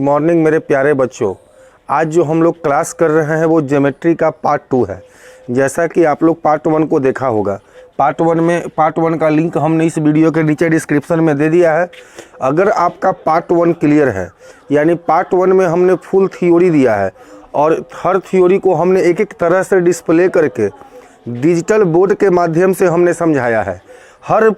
Morning मेरे प्यारे बच्चों। आज जो हम लोग क्लास कर रहे हैं वो ज्योमेट्री का पार्ट 2 है। जैसा कि आप लोग पार्ट 1 को देखा होगा, पार्ट 1 का लिंक हमने इस वीडियो के नीचे डिस्क्रिप्शन में दे दिया है। अगर आपका पार्ट 1 क्लियर है, यानी पार्ट 1 में हमने फुल थ्योरी दिया है और हर थ्योरी को हमने एक एक तरह से डिस्प्ले करके डिजिटल बोर्ड के माध्यम से हमने समझाया है। हर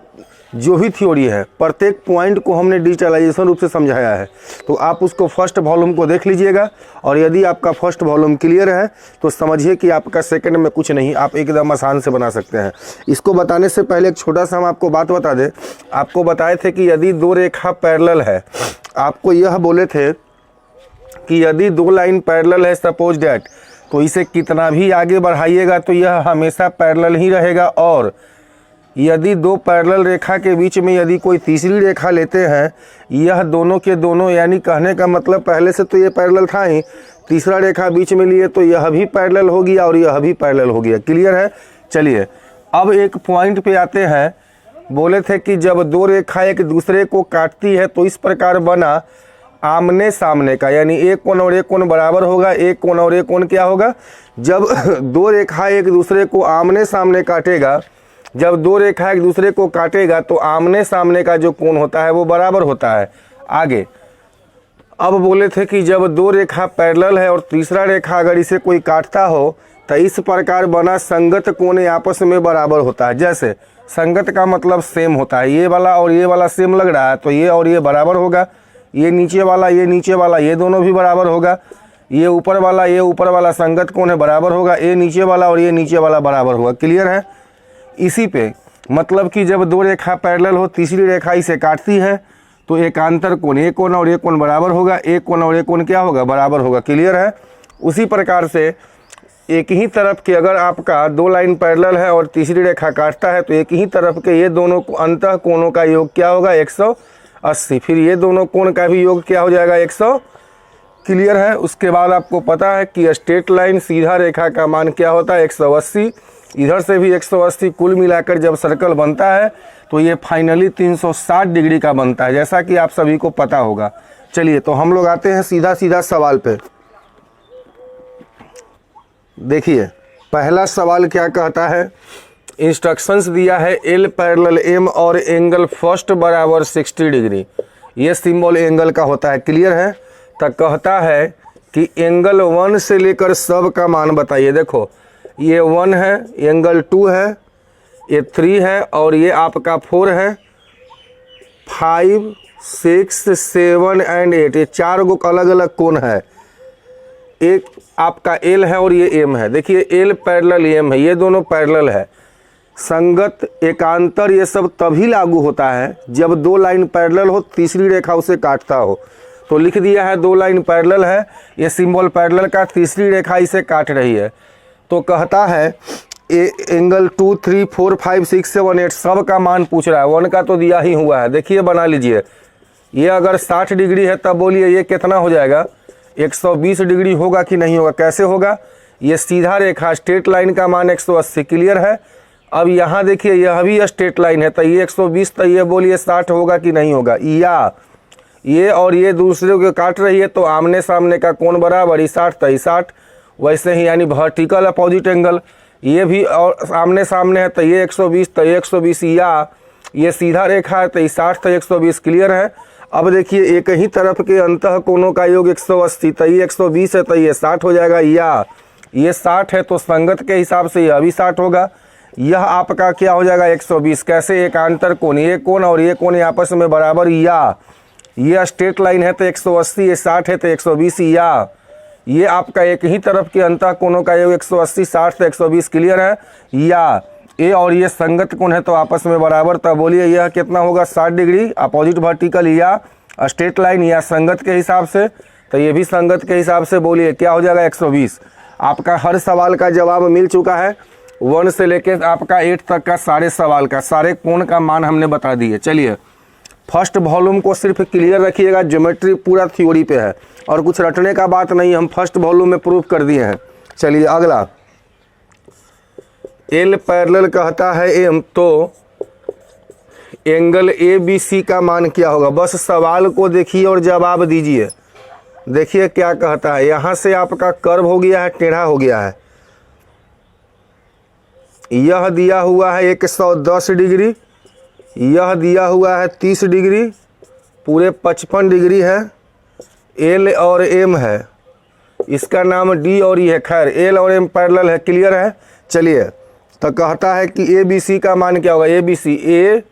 जो भी थ्योरी है प्रत्येक पॉइंट को हमने डिजिटलाइजेशन रूप से समझाया है। तो आप उसको फर्स्ट वॉल्यूम को देख लीजिएगा और यदि आपका फर्स्ट वॉल्यूम क्लियर है तो समझिए कि आपका सेकंड में कुछ नहीं, आप एकदम आसान से बना सकते हैं। इसको बताने से पहले एक छोटा सा हम आपको बात बता दें। आपको बताए थे कि यदि दो रेखा पैरेलल है, आपको यह बोले थे कि यदि दो लाइन पैरेलल है सपोज डैट, तो इसे कितना भी आगे बढ़ाइएगा तो यह हमेशा पैरेलल ही रहेगा। और यदि दो पैरेलल रेखा के बीच में यदि कोई तीसरी रेखा लेते हैं, यह दोनों के दोनों, यानी कहने का मतलब पहले से तो ये पैरेलल था ही, तीसरा रेखा बीच में लिए तो यह भी पैरेलल हो गया और यह भी पैरेलल हो गया। क्लियर है? चलिए अब एक पॉइंट पे आते हैं। बोले थे कि जब दो रेखा एक दूसरे को काटती है तो इस प्रकार बना आमने सामने का, यानी एक कोण और एक कोण बराबर होगा। एक कोण और एक कोण क्या होगा? जब दो रेखा एक दूसरे को आमने सामने काटेगा, जब दो रेखा एक दूसरे को काटेगा तो आमने सामने का जो कोण होता है वो बराबर होता है। आगे अब बोले थे कि जब दो रेखा पैरेलल है और तीसरा रेखा अगर इसे कोई काटता हो तो इस प्रकार बना संगत कोण आपस में बराबर होता है। जैसे संगत का मतलब सेम होता है, ये वाला और ये वाला सेम लग रहा है तो ये और ये बराबर होगा। ये नीचे वाला ये दोनों भी बराबर होगा। ये ऊपर वाला संगत कोण है, बराबर होगा। ये नीचे वाला और ये नीचे वाला बराबर होगा। क्लियर है? इसी पे मतलब कि जब दो रेखा पैरेलल हो, तीसरी रेखा इसे काटती है तो एकांतर कोण, एक कोण और एक कोण बराबर होगा। एक कोण और एक कोण क्या होगा? बराबर होगा। क्लियर है? उसी प्रकार से एक ही तरफ के अगर आपका दो लाइन पैरेलल है और तीसरी रेखा काटता है तो एक ही तरफ के ये दोनों अंतः कोणों का योग क्या होगा? 180। फिर ये दोनों कोण का भी योग क्या हो जाएगा? 100। क्लियर है? उसके बाद आपको पता है कि स्ट्रेट लाइन सीधा रेखा का मान क्या होता है? 180। इधर से भी 180। कुल मिलाकर जब सर्कल बनता है तो ये फाइनली 360 डिग्री का बनता है, जैसा कि आप सभी को पता होगा। चलिए तो हम लोग आते हैं सीधा सवाल पे। देखिए पहला सवाल क्या कहता है। इंस्ट्रक्शंस दिया है एल पैरेलल एम और एंगल फर्स्ट बराबर 60 डिग्री। ये सिंबल एंगल का होता है। क्लियर है? तो कहता है कि एंगल 1 से लेकर सब का मान बताइए। देखो ये 1 है, एंगल 2 है, ये 3 है और ये आपका 4 है। 5, 6, 7 एंड 8, ये 4 गो अलग अलग कोण है। एक आपका एल है और ये एम है। देखिए एल पैरेलल एम है, ये दोनों पैरेलल है। संगत, एकांतर ये सब तभी लागू होता है जब दो लाइन पैरेलल हो, तीसरी रेखा उसे काटता हो। तो लिख दिया है दो लाइन पैरेलल है, ये सिंबल पैरेलल का, तीसरी रेखा इसे काट रही है। तो कहता है एंगल 2, 3, 4, 5, 6, 7, 8 सब का मान पूछ रहा है। 1 का तो दिया ही हुआ है। देखिए बना लीजिए। ये अगर 60 डिग्री है तब बोलिए ये कितना हो जाएगा? 120 डिग्री होगा कि नहीं होगा? कैसे होगा? ये सीधा रेखा स्ट्रेट लाइन का मान 180। क्लियर है? अब यहाँ देखिए यह भी स्ट्रेट लाइन है तो ये 120, तो ये बोलिए 60 होगा कि नहीं होगा? या ये और ये दूसरे को काट रही है तो आमने सामने का कोण बराबर, 60 तो 60। वैसे ही यानी वर्टिकल अपोजिट एंगल, ये भी और आमने सामने है तो ये 120 तो 120। या ये सीधा रेखा है तो 60 तो 120। क्लियर है? अब देखिए एक ही तरफ के अंतः कोणों का योग 180, तो ये 120 है तो ये 60 हो जाएगा। या ये 60 है तो संगत के हिसाब से यह भी 60 होगा। यह आपका क्या हो जाएगा? 120। कैसे? एकांतर कोण, ये कोण और ये कोण आपस में बराबर। या ये स्ट्रेट लाइन है तो 180, ये 60 है तो 120। या ये आपका एक ही तरफ के अंतः कोणों का योग 180, 60 तो 120। क्लियर है? या ये और ये संगत कोण है तो आपस में बराबर। तब बोलिए यह कितना होगा? 60 डिग्री अपोजिट वर्टिकल या स्ट्रेट लाइन या संगत के हिसाब से, तो ये भी संगत के हिसाब से। बोलिए क्या हो जाएगा? 120। आपका हर सवाल का जवाब मिल चुका है। 1 से लेकर आपका 8 तक का सारे सवाल का, सारे कोण का मान हमने बता दिए। चलिए फर्स्ट वॉल्यूम को सिर्फ क्लियर रखिएगा, ज्योमेट्री पूरा थ्योरी पे है और कुछ रटने का बात नहीं, हम फर्स्ट वॉल्यूम में प्रूफ कर दिए हैं। चलिए अगला, एल पैरेलल कहता है एम, तो एंगल ए बी सी का मान क्या होगा? बस सवाल को देखिए और जवाब दीजिए। देखिए क्या कहता है, यहाँ से आपका कर्व हो गया है, टेढ़ा हो गया है। यह दिया हुआ है 110 डिग्री, यह दिया हुआ है 30 डिग्री, पूरे 55 डिग्री है। एल और एम है, इसका नाम डी और ई है। खैर एल और एम पैरेलल है, क्लियर है। चलिए तो कहता है कि ए बी सी का मान क्या होगा। ए बी सी, ए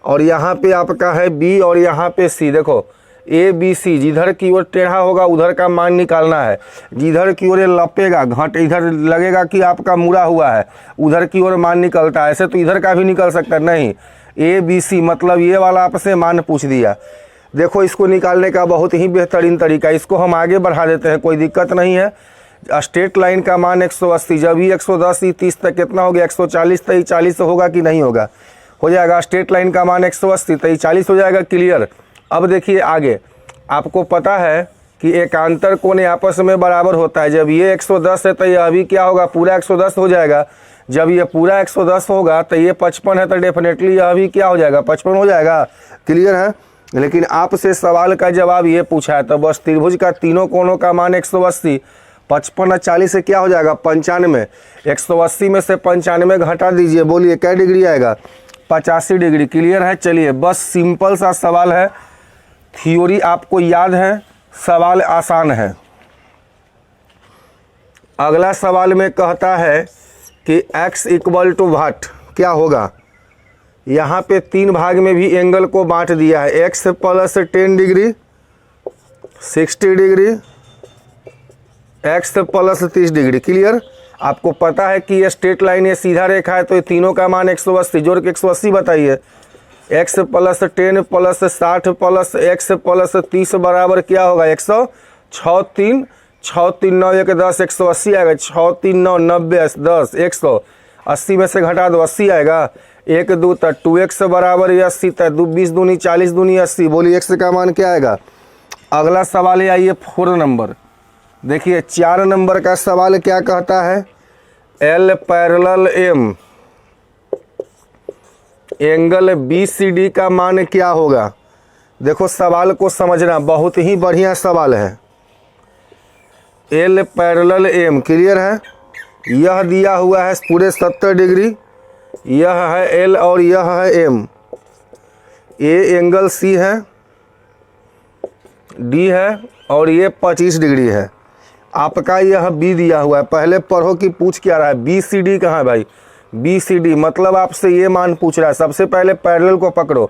और यहाँ पे आपका है बी और यहाँ पे सी। देखो ए बी सी जिधर की ओर टेढ़ा होगा उधर का मान निकालना है, जिधर की ओर लपेगा घट इधर लगेगा कि आपका मुड़ा हुआ है, उधर की ओर मान निकलता है। ऐसे तो इधर का भी निकल सकता है, नहीं ए बी सी मतलब ये वाला आपसे मान पूछ दिया। देखो इसको निकालने का बहुत ही बेहतरीन तरीका, इसको हम आगे बढ़ा देते हैं, कोई दिक्कत नहीं है। स्ट्रेट लाइन का मान 180, जब ये 110 ही 30 तक कितना हो गया 140, तो ये 40 होगा कि नहीं होगा, हो जाएगा। स्ट्रेट लाइन का मान 180 तो ये 40 हो जाएगा, क्लियर। अब देखिए आगे, आपको पता है कि एकांतर कोण आपस में बराबर होता है। जब ये 110 है तो ये अभी क्या होगा, पूरा 110 हो जाएगा। जब ये पूरा 110 होगा तो ये 55 है तो डेफिनेटली यह भी क्या हो जाएगा, 55 हो जाएगा, क्लियर है। लेकिन आपसे सवाल का जवाब ये पूछा है तो बस त्रिभुज का तीनों कोणों का मान 180, 55 और 40 से क्या हो जाएगा 95। 180 में से 95 घटा दीजिए, बोलिए क्या डिग्री आएगा, 85 डिग्री, क्लियर है। चलिए बस सिंपल सा सवाल है, थ्योरी आपको याद है, सवाल आसान है। अगला सवाल में कहता है कि x इक्वल टू व्हाट, क्या होगा। यहाँ पे 3 भाग में भी एंगल को बांट दिया है, x plus 10 degree, 60 degree, x plus 30 degree, clear. आपको पता है कि ये स्ट्रेट लाइन ये सीधा रेखा है तो ये तीनों का मान 180, जोड़ के 180 बताइए। x plus 10 plus 60 plus x plus 30 बराबर क्या होगा 100, 6 3 6 3 9 1 10, 180 आएगा। 6 3 9 90 10 180 में से घटा दो 80 आएगा। 1 2 तो 2x बराबर 80 तो 20 दूनी 40 दूनी 80, बोलिए x का मान क्या आएगा। अगला सवाल है आइए 4 नंबर, देखिए 4 नंबर का सवाल क्या कहता है, L parallel M, angle BCD का मान क्या होगा। देखो सवाल को समझना, बहुत ही बढ़िया सवाल है। L पैरेलल M, क्लियर है। यह दिया हुआ है पूरे 70 डिग्री, यह है L और यह है M। ये एंगल C है, D है और ये 25 डिग्री है। आपका यह B दिया हुआ है, पहले पढ़ो कि पूछ क्या रहा है, BCD कहाँ है भाई। BCD मतलब आपसे ये मान पूछ रहा है। सबसे पहले पैरेलल को पकड़ो,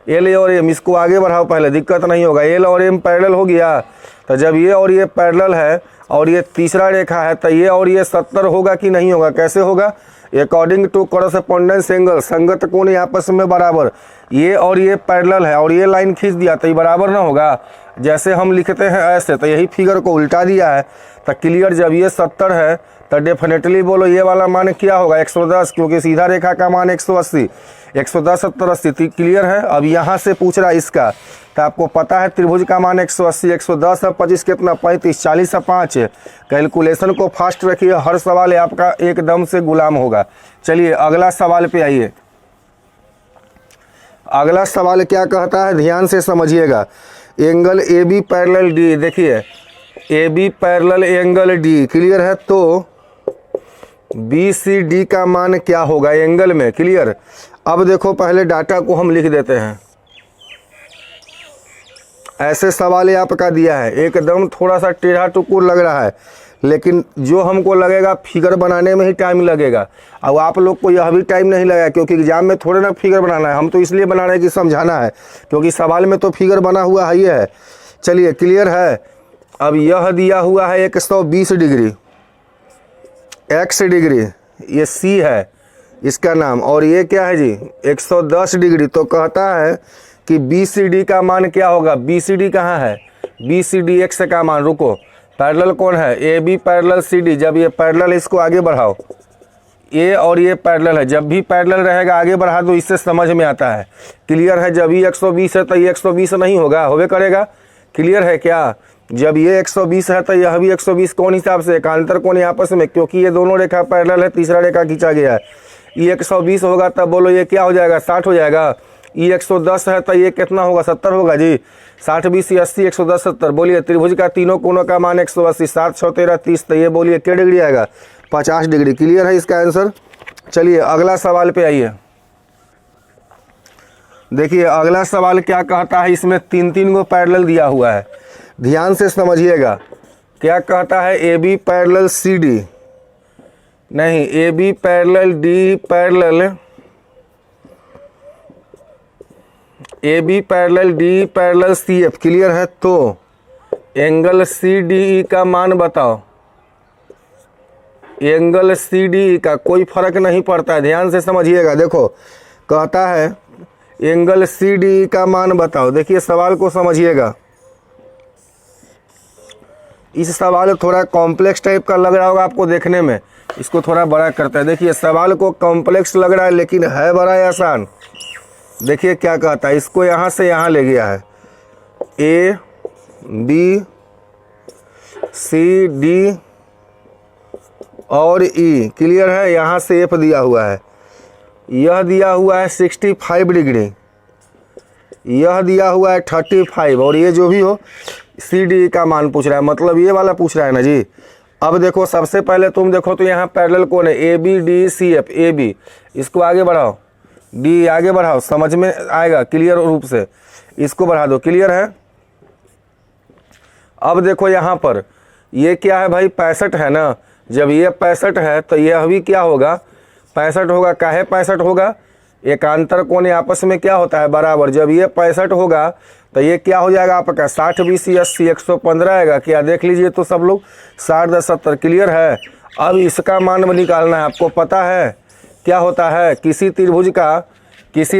L और M, इसको आगे बढ़ाओ पहले, दिक्कत नहीं होगा। L और M पैरेलल हो गया तो जब ये और ये पैरेलल है और ये तीसरा रेखा है तो ये और ये 70 होगा कि नहीं होगा, कैसे होगा, अकॉर्डिंग टू कॉरेस्पोंडेंस एंगल, संगत कोण आपस में बराबर। ये और ये पैरेलल है और ये लाइन खींच दिया तो ये बराबर ना होगा, जैसे हम लिखते हैं ऐसे, तो यही फिगर को उल्टा दिया है तो क्लियर। जब ये 70 है तो डेफिनेटली बोलो ये वाला मान क्या होगा 110, क्योंकि सीधा रेखा का मान 180, 110 70 80, क्लियर है। अब यहाँ से पूछ रहा है इसका, तो आपको पता है त्रिभुज का मान 180, 110 है 25 कितना 35, 40 है 5। कैलकुलेशन को फास्ट रखिए, हर सवाल आपका एकदम से गुलाम होगा। चलिए अगला सवाल पे आइए। अगला सवाल क्या कहता है, ध्यान से समझिएगा। Angle A B parallel D, देखिए A B parallel angle D, clear है। तो बी सी डी का मान क्या होगा एंगल में, क्लियर। अब देखो पहले डाटा को हम लिख देते हैं, ऐसे सवाल आपका दिया है, एकदम थोड़ा सा टेढ़ा टुकुर लग रहा है, लेकिन जो हमको लगेगा फिगर बनाने में ही टाइम लगेगा। अब आप लोग को यह भी टाइम नहीं लगेगा, क्योंकि एग्जाम में थोड़े ना फिगर बनाना है, हम तो इसलिए बना रहे हैं कि समझाना है, क्योंकि सवाल में तो फिगर बना हुआ है ये है। चलिए क्लियर है। अब यह दिया हुआ है 120 डिग्री, x डिग्री, ये C है इसका नाम, और ये क्या है जी 110 डिग्री। तो कहता है कि BCD का मान क्या होगा। BCD कहाँ है, BCD x का मान, रुको, पैरेलल कौन है AB पैरेलल CD। जब ये पैरेलल, इसको आगे बढ़ाओ, ये और ये पैरेलल है, जब भी पैरेलल रहेगा आगे बढ़ा दो, इससे समझ में आता है, क्लियर है। जब ये 120 है तो ये 120 नहीं होगा, होवे करेगा, क्लियर है क्या। जब ये 120 है तो यह भी 120, कौन हिसाब से, एकांतर कोण आपस में, क्योंकि ये दोनों रेखा पैरेलल है, तीसरा रेखा खींचा गया है। ये 120 होगा तब बोलो ये क्या हो जाएगा 60 हो जाएगा। ई 110 है तो ये कितना होगा 70 होगा जी। 60 20 80 110 70। बोलिए त्रिभुज का तीनों कोनों का मान 180, 7 6 13 30, तो ये बोलिए क्या डिग्री आएगा 50 डिग्री। क्लियर है इसका आंसर। चलिए अगला सवाल पे आइए। देखिए अगला सवाल क्या कहता है, इसमें 3 गो पैरेलल दिया हुआ है, ध्यान से समझिएगा। क्या कहता है, A B parallel C D, नहीं A B parallel D parallel, A B parallel D parallel C F. Clear है। तो एंगल सी डी ई का मान बताओ। एंगल सी डी ई का कोई फर्क नहीं पड़ता है, ध्यान से समझिएगा। देखो कहता है एंगल सी डी ई का मान बताओ। देखिए सवाल को समझिएगा, इस सवाल थोड़ा कॉम्प्लेक्स टाइप का लग रहा होगा आपको देखने में, इसको थोड़ा बड़ा करता है। देखिए सवाल को कॉम्प्लेक्स लग रहा है लेकिन है बड़ा आसान। देखिए क्या कहता है, इसको यहाँ से यहाँ ले गया है, ए बी सी डी और ई। क्लियर है। यहाँ से एफ दिया हुआ है, यह दिया हुआ है 65 डिग्री, यह दिया हुआ है 35, और ये जो भी हो सी डी का मान पूछ रहा है, मतलब ये वाला पूछ रहा है ना जी। अब देखो सबसे पहले तुम देखो तो यहाँ पैरेलल कौन है, A B D C F. A B इसको आगे बढ़ाओ, डी आगे बढ़ाओ, समझ में आएगा क्लियर रूप से। इसको बढ़ा दो। क्लियर है। अब देखो यहाँ पर ये क्या है भाई 65 है ना, जब ये 65 है तो यह भी क्या होगा 65 होगा। काहे 65 होगा, एकांतर कोण आपस में क्या होता है बराबर। जब ये 65 होगा तो ये क्या हो जाएगा आपका 60 20 80 115 आएगा। क्या देख लीजिए तो सब लोग 60 10 70। क्लियर है। अब इसका मान निकालना है। आपको पता है क्या होता है, किसी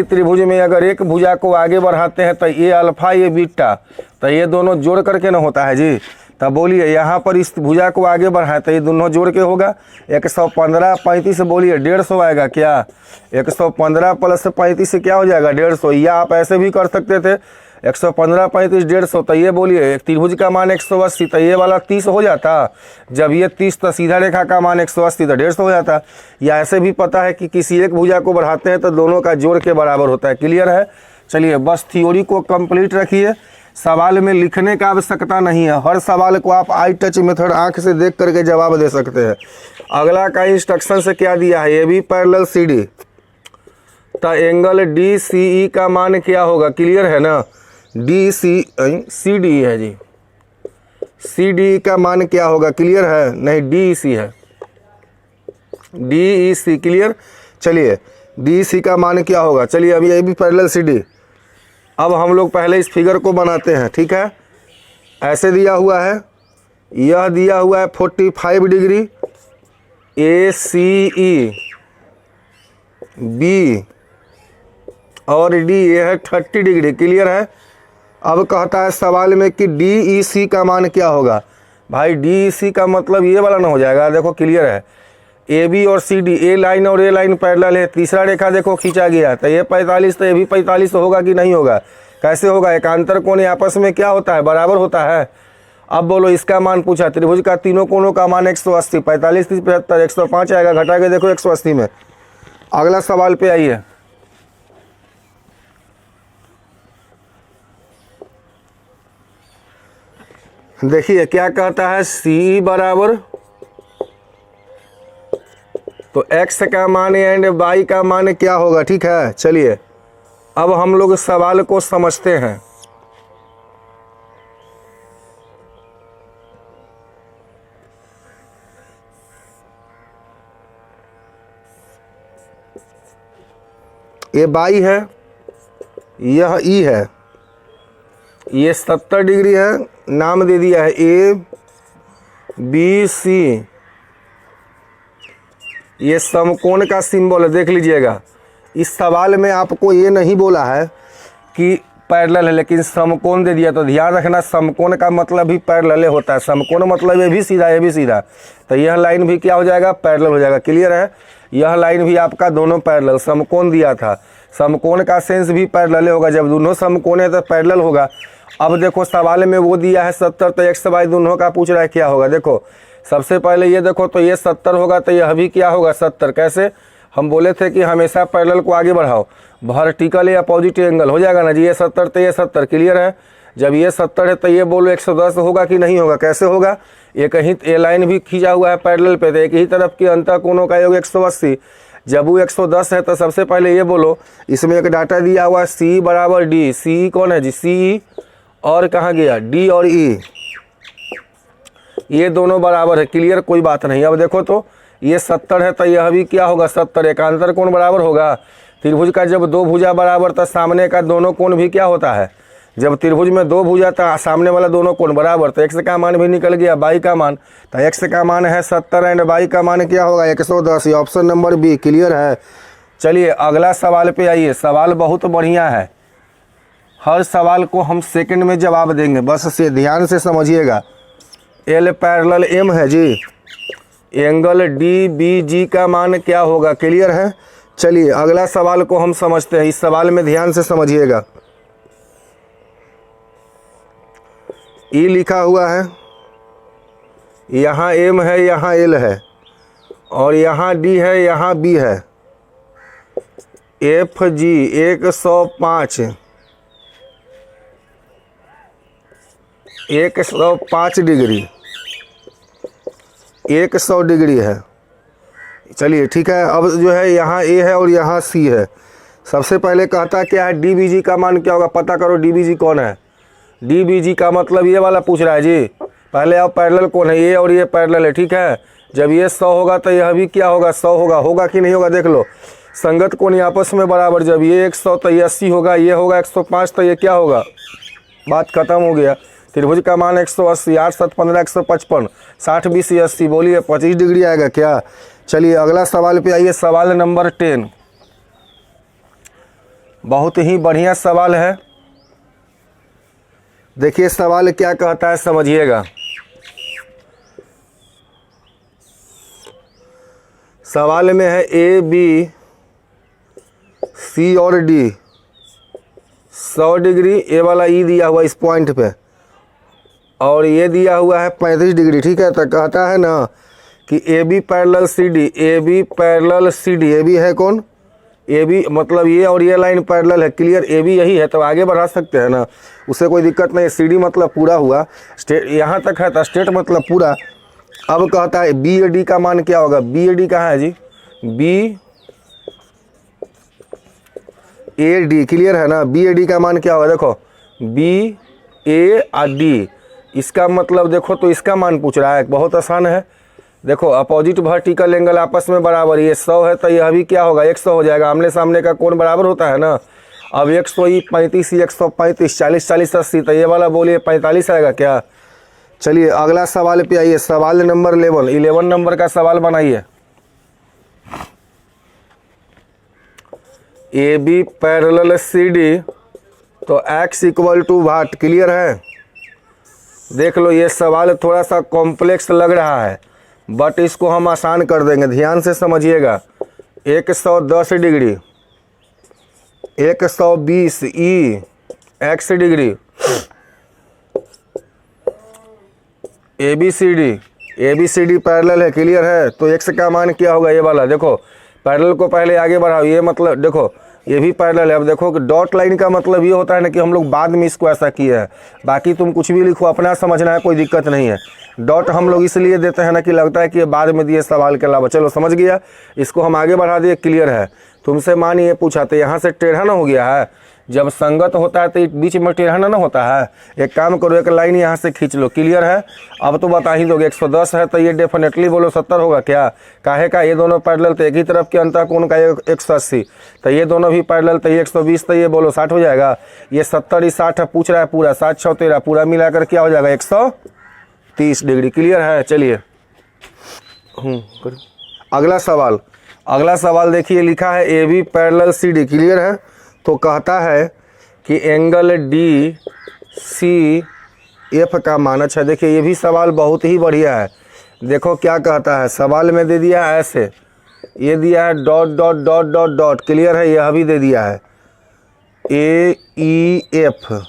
त्रिभुज में अगर एक भुजा को आगे बढ़ाते हैं तो ये अल्फा ये बीटा, तो ये दोनों जोड़ करके ना होता है जी। तब बोलिए यहाँ पर इस भुजा को आगे बढ़ाए तो ये दोनों जोड़ के होगा 115 35। बोलिए 150 आएगा। क्या 115 प्लस 35 से क्या हो जाएगा 150। या आप ऐसे भी कर सकते थे 115 35 150, तो ये बोलिए एक त्रिभुज का मान 180, तो ये वाला 30 हो जाता। जब ये 30 तो सीधा रेखा का मान 180 तो 150 हो जाता। या ऐसे भी पता है कि किसी एक भुजा को बढ़ाते हैं तो दोनों का जोड़ के बराबर होता है। क्लियर है। चलिए बस थ्योरी को कंप्लीट रखिए, सवाल में लिखने का आवश्यकता नहीं है। हर सवाल को आप आई टच मेथड आंख से देख करके जवाब दे सकते हैं। अगला का इंस्ट्रक्शन से क्या दिया है, A B parallel C D, तो एंगल डी सी ई का मान क्या होगा। क्लियर है ना। डी सी डी है जी, सी डी का मान क्या होगा। क्लियर है। नहीं डी सी है, डी ई सी। क्लियर। चलिए डी सी का मान क्या होगा। चलिए अभी A B parallel C D, अब हम लोग पहले इस फिगर को बनाते हैं। ठीक है। ऐसे दिया हुआ है, यह दिया हुआ है 45 डिग्री, ए सी ई बी और डी ये है 30 डिग्री। क्लियर है। अब कहता है सवाल में कि डी ई सी का मान क्या होगा। भाई डी ई सी का मतलब ये वाला ना हो जाएगा। देखो क्लियर है, ए बी और सी डी, ए लाइन और ए लाइन पैरेलल है, तीसरा रेखा देखो खींचा गया, तो ये 45 तो ये भी 45 होगा कि नहीं होगा। कैसे होगा, एकांतर कोण आपस में क्या होता है बराबर होता है। अब बोलो इसका मान पूछा, त्रिभुज का तीनों कोणों का मान 180, 45 30 75 105 आएगा, घटा के देखो 180 में। अगला सवाल पे आइए। देखिए क्या कहता है, सी बराबर तो x का मान एंड y का मान क्या होगा। ठीक है। चलिए अब हम लोग सवाल को समझते हैं। ये y है, यह e है, ये 70 डिग्री है, नाम दे दिया है ए बी सी। ये समकोण का सिंबल है, देख लीजिएगा। इस सवाल में आपको ये नहीं बोला है कि पैरेलल है, लेकिन समकोण दे दिया, तो ध्यान रखना समकोण का मतलब भी पैरेलल होता है। समकोण मतलब ये भी सीधा, ये भी सीधा, तो यह लाइन भी क्या हो जाएगा पैरेलल हो जाएगा। क्लियर है। यह लाइन भी आपका दोनों पैरेलल, समकोण दिया था, समकोण का सेंस भी पैरेलल होगा। जब दोनों समकोण है तो पैरेलल होगा। अब देखो सवाल में वो दिया है 70, तो एक्स वाई दोनों का पूछ रहा है क्या होगा। देखो सबसे पहले ये देखो तो ये 70 होगा तो यह भी क्या होगा 70। कैसे, हम बोले थे कि हमेशा पैरेलल को आगे बढ़ाओ, वर्टिकल या पॉजिटिव एंगल हो जाएगा ना जी। ये 70 तो ये 70, क्लियर है। जब ये 70 है तो ये बोलो 110 होगा कि नहीं होगा, कैसे होगा, एक ही ये लाइन भी खींचा हुआ है पैरेलल पे, तो एक ही तरफ के अंतः कोणों का योग 180। जब वो 110 है तो सबसे पहले ये बोलो, इसमें एक डाटा दिया हुआ है सी बराबर डी। सी कौन है जी, सी और कहाँ गया डी और ई, ये दोनों बराबर है, क्लियर, कोई बात नहीं। अब देखो तो ये 70 है तो यह भी क्या होगा 70, एकांतर कोण बराबर होगा। त्रिभुज का जब दो भुजा बराबर तो सामने का दोनों कोण भी क्या होता है, जब त्रिभुज में दो भुजा तो सामने वाला दोनों कोण बराबर, तो x का मान भी निकल गया, y का मान, तो x का मान है 70 एंड y का मान क्या होगा 110। ये ऑप्शन नंबर बी क्लियर है। चलिए अगला सवाल पे आइए। सवाल बहुत बढ़िया है, हर सवाल को हम सेकंड में जवाब देंगे, बस से ध्यान से समझिएगा। L पैरेलल M है जी, एंगल DBG का मान क्या होगा, क्लियर है। चलिए अगला सवाल को हम समझते हैं, इस सवाल में ध्यान से समझिएगा। E लिखा हुआ है, यहाँ M है, यहाँ L है, और यहाँ D है, यहाँ B है। FG 105 डिग्री, 100 डिग्री है। चलिए ठीक है। अब जो है यहाँ A है और यहाँ C है। सबसे पहले कहता क्या है, DBG का मान क्या होगा, पता करो DBG कौन है। DBG का मतलब ये वाला पूछ रहा है जी। पहले आप पैरेलल कौन है, ये और ये पैरेलल है, ठीक है। जब ये 100 होगा तो यह भी क्या होगा 100 होगा, होगा कि नहीं होगा देख लो। संगत कोण आपस में बराबर, जब ये 100 तो ये 80 होगा, ये होगा 105 तो ये क्या होगा, बात खत्म हो गया। त्रिभुज का मान 180, 8 7 15 155, 60 20 80, बोलिए 25 डिग्री आएगा क्या। चलिए अगला सवाल पे आइए, सवाल नंबर 10। बहुत ही बढ़िया सवाल है, देखिए सवाल क्या कहता है, समझिएगा। सवाल में है A B C और D 100 डिग्री, ए वाला E दिया हुआ इस पॉइंट पे, और ये दिया हुआ है 35 डिग्री, ठीक है। तो कहता है ना कि AB parallel CD, AB parallel CD, AB है कौन, AB मतलब ये और ये लाइन पैरेलल है, क्लियर। AB यही है तो आगे बढ़ा सकते हैं ना, उससे कोई दिक्कत नहीं। CD मतलब पूरा हुआ, स्टेट यहाँ तक है तो स्टेट मतलब पूरा। अब कहता है BAD का मान क्या होगा, BAD कहाँ है जी, BAD क्लियर है ना। BAD का मान क्या होगा, देखो BAD, इसका मतलब देखो तो इसका मान पूछ रहा है, बहुत आसान है। देखो अपोजिट वर्टिकल एंगल आपस में बराबर, ये 100 है तो यह भी क्या होगा 100 हो जाएगा, आमने सामने का कोण बराबर होता है ना। अब 100 35 135, 40 40 80, तो ये वाला बोलिए 45 आएगा क्या। चलिए अगला सवाल पे आइए, सवाल नंबर 11 नंबर का सवाल बनाइए। AB पैरेलल CD, तो x equal to what, clear है। देख लो ये सवाल थोड़ा सा कॉम्प्लेक्स लग रहा है, बट इसको हम आसान कर देंगे, ध्यान से समझिएगा। 110 degree, 120 E x degree, ABCD parallel है, क्लियर है। तो x का मान क्या होगा, ये वाला देखो, पैरेलल को पहले आगे बढ़ाओ, ये मतलब देखो ये भी पैरेलल है। अब देखो कि डॉट लाइन का मतलब ये होता है ना कि हम लोग बाद में इसको ऐसा किए हैं, बाकी तुम कुछ भी लिखो, अपना समझना है, कोई दिक्कत नहीं है। डॉट हम लोग इसलिए देते हैं ना कि लगता है कि ये बाद में दिए सवाल के अलावा। चलो समझ गया, इसको हम आगे बढ़ा दिए, क्लियर है। तुमसे मान ये पूछा तो यहाँ से टेढ़ा ना हो गया है, जब संगत होता है तो बीच में टेढ़ा ना होता है। एक काम करो, एक लाइन यहाँ से खींच लो, क्लियर है। अब तो बता ही दोगे, 110 है तो ये डेफिनेटली बोलो 70 होगा क्या, काहे का, ये दोनों पैरेलल तो एक ही तरफ के अंतर कोण का 180, तो ये दोनों भी पैरेलल, तो ये 120 तो ये बोलो 60 हो जाएगा। ये 70 60 है, पूछ रहा है पूरा, 7 6 13, पूरा मिलाकर क्या हो जाएगा 130 डिग्री, क्लियर है। चलिए अगला सवाल देखिए, लिखा है AB पैरेलल CD, क्लियर है। तो कहता है कि एंगल DCF का मान, अच्छा देखिए ये भी सवाल बहुत ही बढ़िया है। देखो क्या कहता है, सवाल में दे दिया है ऐसे, ये दिया है dot dot dot dot dot, clear है। यह भी दे दिया है AEF,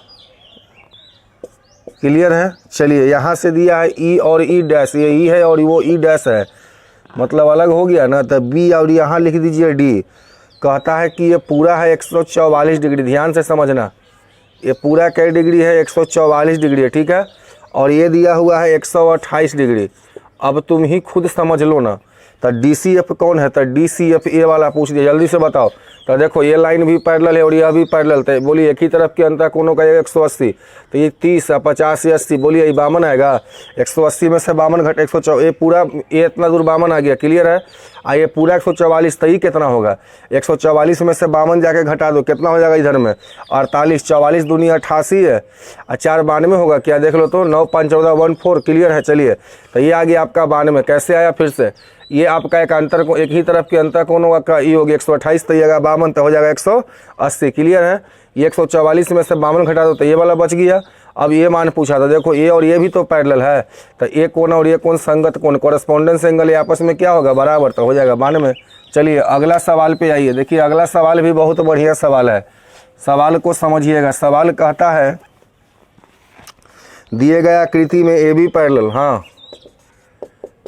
क्लियर है। चलिए यहाँ से दिया है E और E डैश, ये E है और वो E डैश है। मतलब अलग हो गया ना। तो बी और यहाँ लिख दीजिए डी। कहता है कि ये पूरा है 144 डिग्री, ध्यान से समझना, ये पूरा कै डिग्री है 144 डिग्री है, ठीक है। और ये दिया हुआ है 128 डिग्री। अब तुम ही खुद समझ लो ना। तो DCF कौन है? तो DCF ये वाला पूछ दिया, जल्दी से बताओ। तो देखो ये लाइन भी पैरेलल है और ये भी पैरेलल, तो बोलिए एक ही तरफ के अंतर कोणों का 180, तो ये 30 50 80, बोलिए ये 52 आएगा। 180 में से 52 घट 104, ये पूरा ये इतना दूर 52 आ गया, क्लियर है। ये पूरा 144, तो ये कितना होगा? 144 में से 52 जाके घटा दो, कितना हो जाएगा इधर में? 48, 44 दूनी 88 है और 4 92 होगा क्या? देख लो तो 9 5 14 14, क्लियर है। चलिए तो ये आ गया आपका 92, कैसे आया? फिर से ये आपका एक अंतर को एक ही तरफ के अंतर कोण होगा का ये हो गया 128, तो ये 52, तो हो जाएगा 180, क्लियर है। ये 144 में से 52 घटा दो तो ये वाला बच गया। अब ये मान पूछा था, देखो ये और ये भी तो पैरेलल है, तो ये कोण और ये कोण संगत कोण, कॉरेस्पॉन्डेंस एंगल, ये आपस में क्या होगा? बराबर, तो हो जाएगा 92। चलिए अगला सवाल पे आइए। देखिए अगला सवाल भी बहुत बढ़िया सवाल है, सवाल को समझिएगा। सवाल कहता है दिए गए आकृति में ए बी पैरेलल, हाँ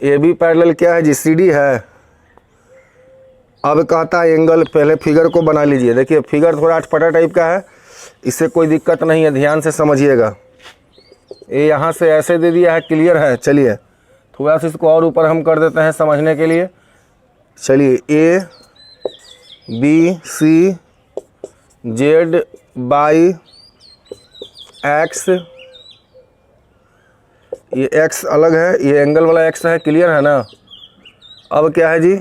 ए बी पैरेलल क्या है जी? CD है। अब कहता है एंगल, पहले फिगर को बना लीजिए। देखिए फिगर थोड़ा अटपटा टाइप का है, इससे कोई दिक्कत नहीं है, ध्यान से समझिएगा। ये यहाँ से ऐसे दे दिया है, क्लियर है। चलिए थोड़ा सा इसको और ऊपर हम कर देते हैं समझने के लिए। चलिए A B C Z by X, ये X अलग है, ये एंगल वाला X है, क्लियर है ना। अब क्या है जी?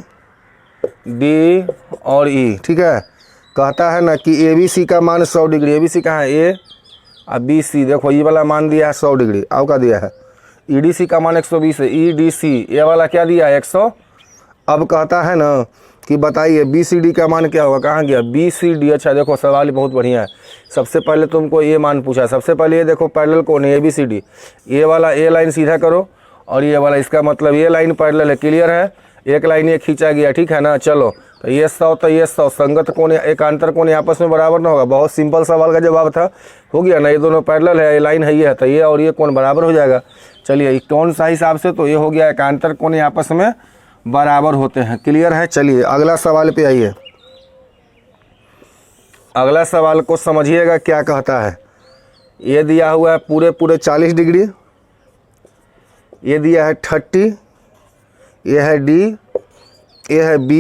D और E, ठीक है। कहता है ना कि ABC का मान 100 डिग्री, ABC कहाँ है? A और BC, देखो ये वाला मान दिया है 100 डिग्री। अब का दिया है EDC का मान 120 है, EDC ये वाला क्या दिया है? 100। अब कहता है ना कि बताइए BCD का मान क्या होगा? कहाँ गया BCD? अच्छा देखो सवाल बहुत बढ़िया है। सबसे पहले तुमको ये मान पूछा, सबसे पहले ये देखो पैरेलल कौन है? ABCD। ये वाला ए लाइन सीधा करो और ये वाला, इसका मतलब ये लाइन पैरेलल है, क्लियर है। एक लाइन ये खींचा गया, ठीक है ना। चलो तो ये 100 तो ये 100, संगत कोण एकांतर कोण आपस में बराबर ना होगा? बहुत सिंपल सवाल का जवाब था, हो गया ना। ये दोनों पैरेलल है, ये लाइन है, ये है, तो ये और ये कोण बराबर हो जाएगा। चलिए कौन सा हिसाब से? तो ये हो गया एकांतर कोण आपस में बराबर होते हैं, क्लियर है। चलिए अगला सवाल पे आइए। अगला सवाल को समझिएगा क्या कहता है। ये दिया हुआ है पूरे 40 डिग्री, ये दिया है 30, ये है D, ये है B,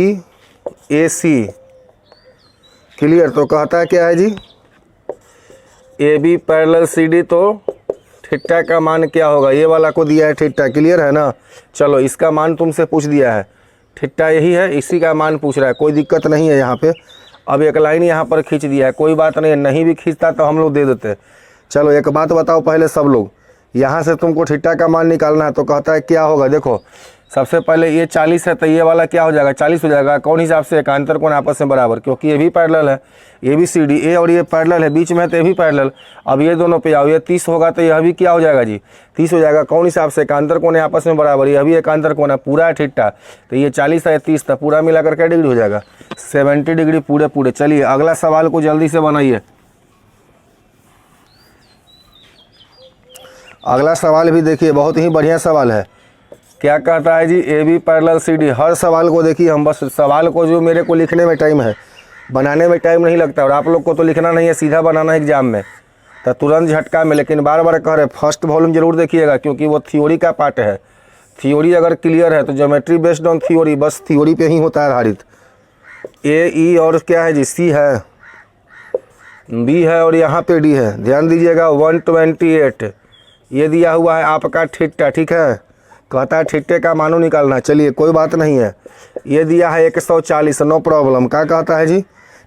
AC, क्लियर। तो कहता है क्या है जी? AB पैरेलल CD, तो थीटा का मान क्या होगा? ये वाला को दिया है थीटा, क्लियर है ना। चलो इसका मान तुमसे पूछ दिया है, थीटा यही है, इसी का मान पूछ रहा है, कोई दिक्कत नहीं है यहाँ पे। अब एक लाइन यहाँ पर खींच दिया है, कोई बात नहीं है, नहीं भी खींचता तो हम लोग दे देते। चलो एक बात बताओ पहले सब लोग, यहाँ से तुमको थीटा का मान निकालना है, तो कहता है क्या होगा? देखो सबसे पहले ये 40 है, तो ये वाला क्या हो जाएगा? 40 हो जाएगा। कौन हिसाब से? एकांतर कोण आपस में बराबर, क्योंकि ये भी पैरेलल है, ABCD ए और ये पैरेलल है, बीच में तो ये भी पैरेलल। अब ये दोनों पे आओ, ये 30 होगा तो यह भी क्या हो जाएगा जी? 30 हो जाएगा। कौन हिसाब से? एकांतर कोण आपस में बराबर, यह भी एकांतर कोण है, पूरा है थीटा, तो ये 40 है 30, तो पूरा मिलाकर क्या डिग्री हो जाएगा? 70 डिग्री पूरे। चलिए अगला सवाल को जल्दी से बनाइए। अगला सवाल भी देखिए बहुत ही बढ़िया सवाल है। क्या कहता है जी? AB parallel CD। हर सवाल को देखिए, हम बस सवाल को जो मेरे को लिखने में टाइम है, बनाने में टाइम नहीं लगता, और आप लोग को तो लिखना नहीं है, सीधा बनाना है एग्जाम में, तो तुरंत झटका में। लेकिन बार बार कह रहे फर्स्ट वॉल्यूम जरूर देखिएगा, क्योंकि वो थ्योरी का पार्ट है। थ्योरी अगर क्लियर है तो ज्योमेट्री बेस्ड ऑन थ्योरी, बस थ्योरी पे ही होता है आधारित। AE और क्या है जी? C है, B है और यहाँ पे D है। ध्यान दीजिएगा 128 ये दिया हुआ है आपका थीटा, ठीक है। कहता है थीटे का मानो निकालना। चलिए कोई बात नहीं है, ये दिया है 140, नो प्रॉब्लम। क्या कहता है जी?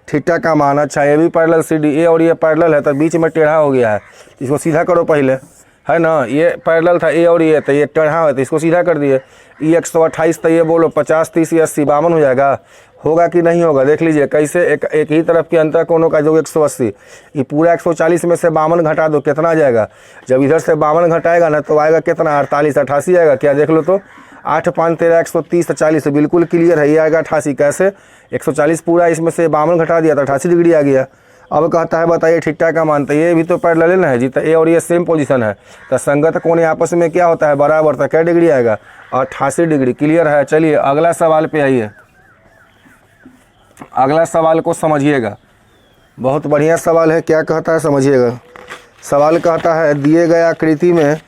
थीटा का मान। अच्छा ये भी पैरेलल CD, ए और ये पैरेलल है, तो बीच में टेढ़ा हो गया है, इसको सीधा करो पहले, है ना। ये पैरेलल था ए और ये, तो ये टेढ़ा है, तो इसको सीधा कर दिए। ये 128, तो ये बोलो 50 30 80 52 हो जाएगा। होगा कि नहीं होगा? देख लीजिए कैसे, एक ही तरफ के अंतर कोणों का जो 180, ये पूरा 140 में से 52 घटा दो, कितना आ जाएगा? जब इधर से 52 घटाएगा ना तो आएगा कितना? 48 88 आएगा क्या? देख लो तो 8 5 13 130 40, बिल्कुल क्लियर है, ये आएगा 88। कैसे? 140 पूरा, इसमें से 52 घटा दिया तो 88 डिग्री आ गया। अब कहता है बताइए थीटा का मान, तो ये भी तो पैरेलल ना है जी, तो ए और ये सेम पोजीशन है, तो संगत कोण आपस में क्या होता है बराबर, तो क्या डिग्री आएगा 88 डिग्री। क्लियर है। चलिए अगला सवाल पे आइए, अगला सवाल को समझिएगा, बहुत बढ़िया सवाल है। क्या कहता है समझिएगा। सवाल कहता है दिए गए आकृति में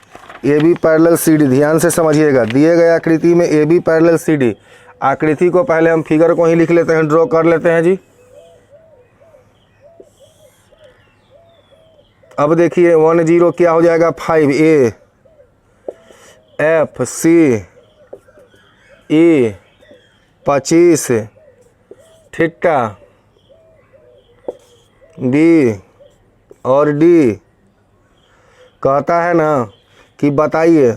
A B parallel C D, ध्यान से समझिएगा, दिए गए आकृति में A B parallel C D. आकृति को पहले हम फिगर को ही लिख लेते हैं, ड्रॉ कर लेते हैं जी। अब देखिए 10 क्या हो जाएगा 5 A F C A 25 theta B और डी। कहता है ना कि बताइए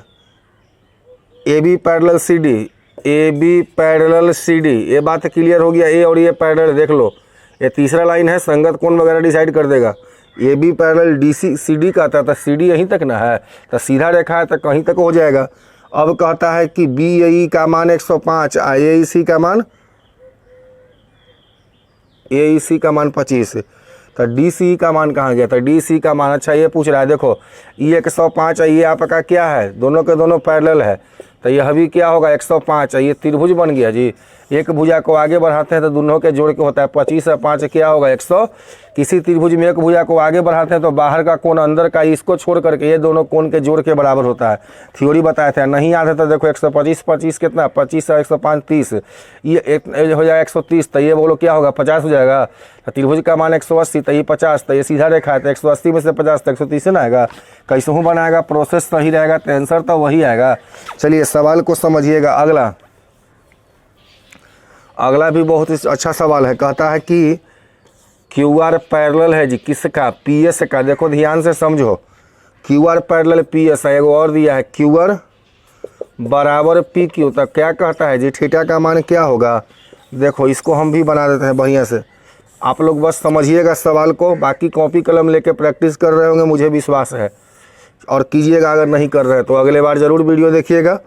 A B parallel C D, A B parallel C D, ये बात क्लियर हो गया। ए और ये पैरेलल देख लो, ये तीसरा लाइन है, संगत कोण वगैरह डिसाइड कर देगा। A B parallel D C C D कहता है, तो सी डी यहीं तक ना है, तो सीधा रेखा है तो कहीं तक हो जाएगा। अब कहता है कि बी ए ई का मान 105, ए ई सी का मान 25, तो डी सी का मान कहाँ गया, तो डी सी का मान, अच्छा ये पूछ रहा है, देखो ये 105 है, ये आपका क्या है, दोनों के दोनों पैरेलल है, तो यह भी क्या होगा 105 है, ये त्रिभुज बन गया जी। एक भुजा को आगे बढ़ाते हैं तो दोनों के जोड़ के होता है 25 और 5 क्या होगा 100। किसी त्रिभुज में एक भुजा को आगे बढ़ाते हैं तो बाहर का कोण अंदर का इसको छोड़ करके ये दोनों कोण के जोड़ के बराबर होता है। थ्योरी बताए थे, नहीं याद है तो देखो 125 25 कितना 25 और 105 30, ये हो जाएगा 130, तो ये बोलो क्या होगा 50 हो जाएगा। तो त्रिभुज का मान 180, तो ये 50, तो ये सीधा रेखा है, तो 180 में से 50 तो 130 ना आएगा। कैसे हूँ बनाएगा, प्रोसेस सही रहेगा तो आंसर तो वही आएगा। चलिए सवाल को समझिएगा। अगला भी बहुत ही अच्छा सवाल है। कहता है कि क्यू आर पैरेलल है जी किसका, पी एस का। देखो ध्यान से समझो, Q R parallel P S है। एगो और दिया है क्यू आर बराबर पी क्यू, तो क्या कहता है जी थीटा का मान क्या होगा। देखो इसको हम भी बना देते हैं बढ़िया से, आप लोग बस समझिएगा सवाल को, बाकी कॉपी कलम लेके प्रैक्टिस कर रहे होंगे मुझे विश्वास है, और कीजिएगा अगर नहीं कर रहे तो अगले बार ज़रूर वीडियो देखिएगा।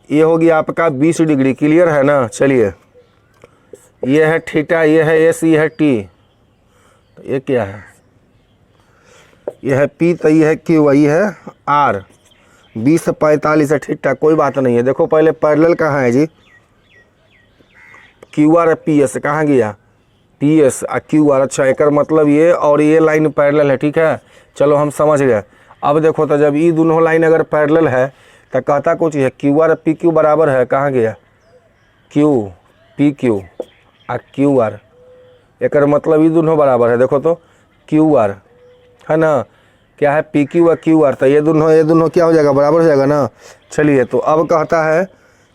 ये होगी आपका 20 डिग्री। क्लियर है ना। चलिए ये है थीटा, ये है एस, ये है टी, तो ये क्या है, ये है पी, तो ये है क्यू, ये है आर। 20 से 45 है थीटा, कोई बात नहीं है। देखो पहले पैरेलल कहाँ है जी, क्यू आर पी एस कहाँ गया, पी एस और क्यू आर। अच्छा एक मतलब ये और ये लाइन पैरेलल है, ठीक है, चलो हम समझ गए। अब देखो तो जब ये दोनों लाइन अगर पैरेलल है तो कहता कुछ है क्यू आर पी क्यू बराबर है, कहाँ गया क्यू पी क्यू और क्यू आर, एक मतलब ये दोनों बराबर है। देखो तो क्यू आर है ना, क्या है पी क्यू और क्यू आर, तो ये दोनों क्या हो जाएगा बराबर हो जाएगा ना। चलिए तो अब कहता है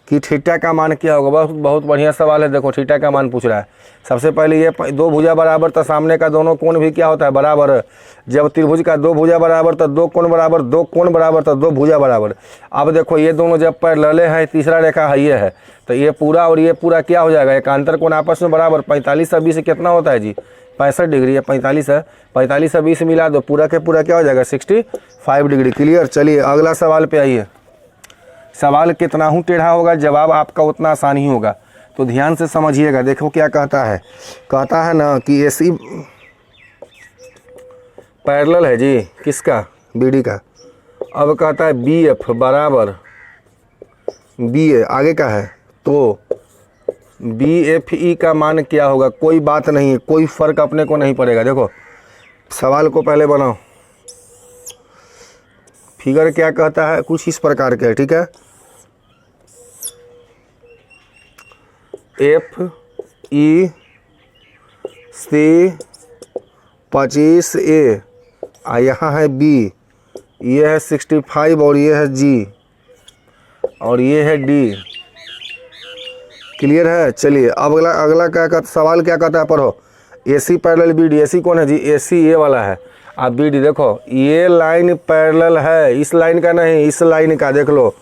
कि थीटा का मान क्या होगा। बहुत बढ़िया सवाल है। देखो थीटा का मान पूछ रहा है। सबसे पहले ये दो भुजा बराबर, तो सामने का दोनों कोण भी क्या होता है बराबर। जब त्रिभुज का दो भुजा बराबर तो दो कोण बराबर, दो कोण बराबर तो दो भुजा बराबर। अब देखो ये दोनों जब पैरेलल है, तीसरा रेखा है ये है, तो ये पूरा और ये पूरा क्या हो जाएगा, एकांतर कोण आपस में बराबर। 45 और 20 कितना होता है जी 65 डिग्री है, 45 है, 45 और 20 मिला दो, पूरा के पूरा क्या हो जाएगा 65 डिग्री। क्लियर। चलिए अगला सवाल पे आइए। सवाल कितना हूँ टेढ़ा होगा, जवाब आपका उतना आसान ही होगा, तो ध्यान से समझिएगा। देखो क्या कहता है, कहता है ना कि एसी पैरेलल है जी किसका, बीडी का। अब कहता है बी एफ बराबर बी ए, आगे का है, तो बी एफ ई का मान क्या होगा। कोई बात नहीं है, कोई फर्क अपने को नहीं पड़ेगा। देखो सवाल को पहले बनाओ, फिगर क्या कहता है कुछ इस प्रकार के है, ठीक है। एफ ई सी 25 ए, यहाँ है बी, ये है 65 और ये है जी और ये है डी। क्लियर है। चलिए अब अगला क्या कहता, सवाल क्या कहता है पढ़ो। AC parallel B D, AC कौन है जी, एसी ये वाला है, आप बी डी देखो ये लाइन पैरेलल है, इस लाइन का नहीं इस लाइन का, देख लो।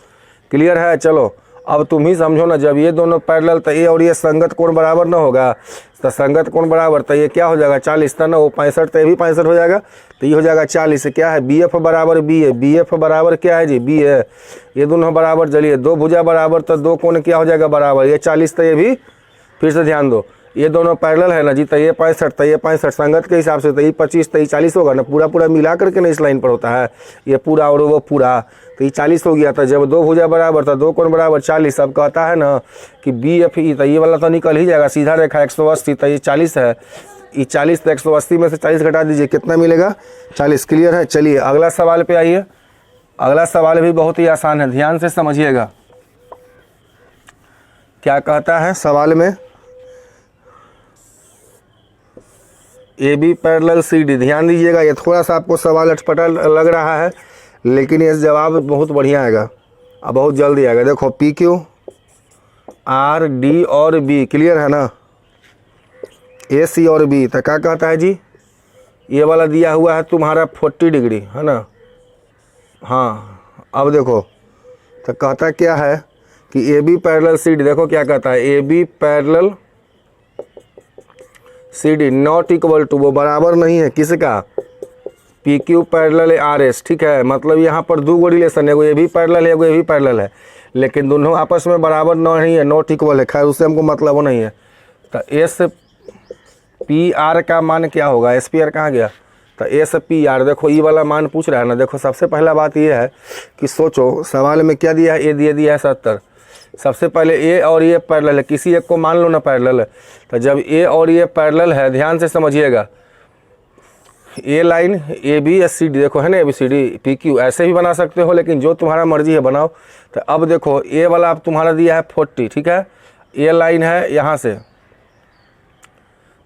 क्लियर है। चलो अब तुम ही समझो ना, जब ये दोनों पैरेलल तो ये और ये संगत कोण बराबर ना होगा, तो संगत कोण बराबर तो ये क्या हो जाएगा 40, था ना वो 65, तो ये भी 65 हो जाएगा, तो ये हो जाएगा 40। क्या है बी एफ बराबर बी है, बी एफ बराबर क्या है जी बी है, ये दोनों बराबर। चलिए दो भुजा बराबर तो दो कोण क्या हो जाएगा बराबर, ये 40, तो ये भी फिर से ध्यान दो, ये दोनों पैरेलल है ना जी, तो ये 65 तो ये 65 संगत के हिसाब से तो ये 25 तो ये 40 होगा ना, पूरा पूरा मिला करके ना इस लाइन पर होता है, ये पूरा और वो पूरा, तो ये 40 हो गया था। जब दो भुजा बराबर था, दो कोण बराबर 40, अब कहता है ना कि BFE, तो ये वाला तो निकल ही जाएगा, सीधा रेखा 180, तो ये 40 है, ये 40 तो 180 में से 40 घटा दीजिए, कितना मिलेगा 40। क्लियर है। चलिए अगला सवाल पे आइए। अगला सवाल भी बहुत ही आसान है, ध्यान से समझिएगा। क्या कहता है सवाल में, AB पैरेलल CD। ध्यान दीजिएगा, ये थोड़ा सा आपको सवाल अटपटा लग रहा है, लेकिन ये जवाब बहुत बढ़िया आएगा और बहुत जल्दी आएगा। देखो PQ R D और B, क्लियर है ना, AC और B। तो क्या कहता है जी, ये वाला दिया हुआ है तुम्हारा 40 डिग्री है ना। हाँ अब देखो, तो कहता क्या है कि AB पैरेलल CD, देखो क्या कहता है, AB parallel CD not equal to, वो बराबर नहीं है किसका, PQ पैरेलल RS। ठीक है, मतलब यहाँ पर दो रिलेशन है, एगो AB पैरेलल है, एगो AB पैरेलल है, लेकिन दोनों आपस में बराबर नहीं है, नॉट इक्वल है। खैर उससे हमको मतलब नहीं है। तो SPR का मान क्या होगा, SPR कहाँ गया, तो SPR देखो ये वाला मान पूछ रहा है ना। देखो सबसे पहला बात ये है कि सोचो सवाल में क्या दिया है, ए दिया है 70। सबसे पहले ए और ये पैरेलल है, किसी एक को मान लो ना पैरेलल है। तो जब ए और ये पैरेलल है, ध्यान से समझिएगा, ए लाइन AB CD देखो है ना, ABCD PQ ऐसे भी बना सकते हो, लेकिन जो तुम्हारा मर्जी है बनाओ। तो अब देखो ए वाला अब तुम्हारा दिया है 40, ठीक है, ए लाइन है यहाँ से,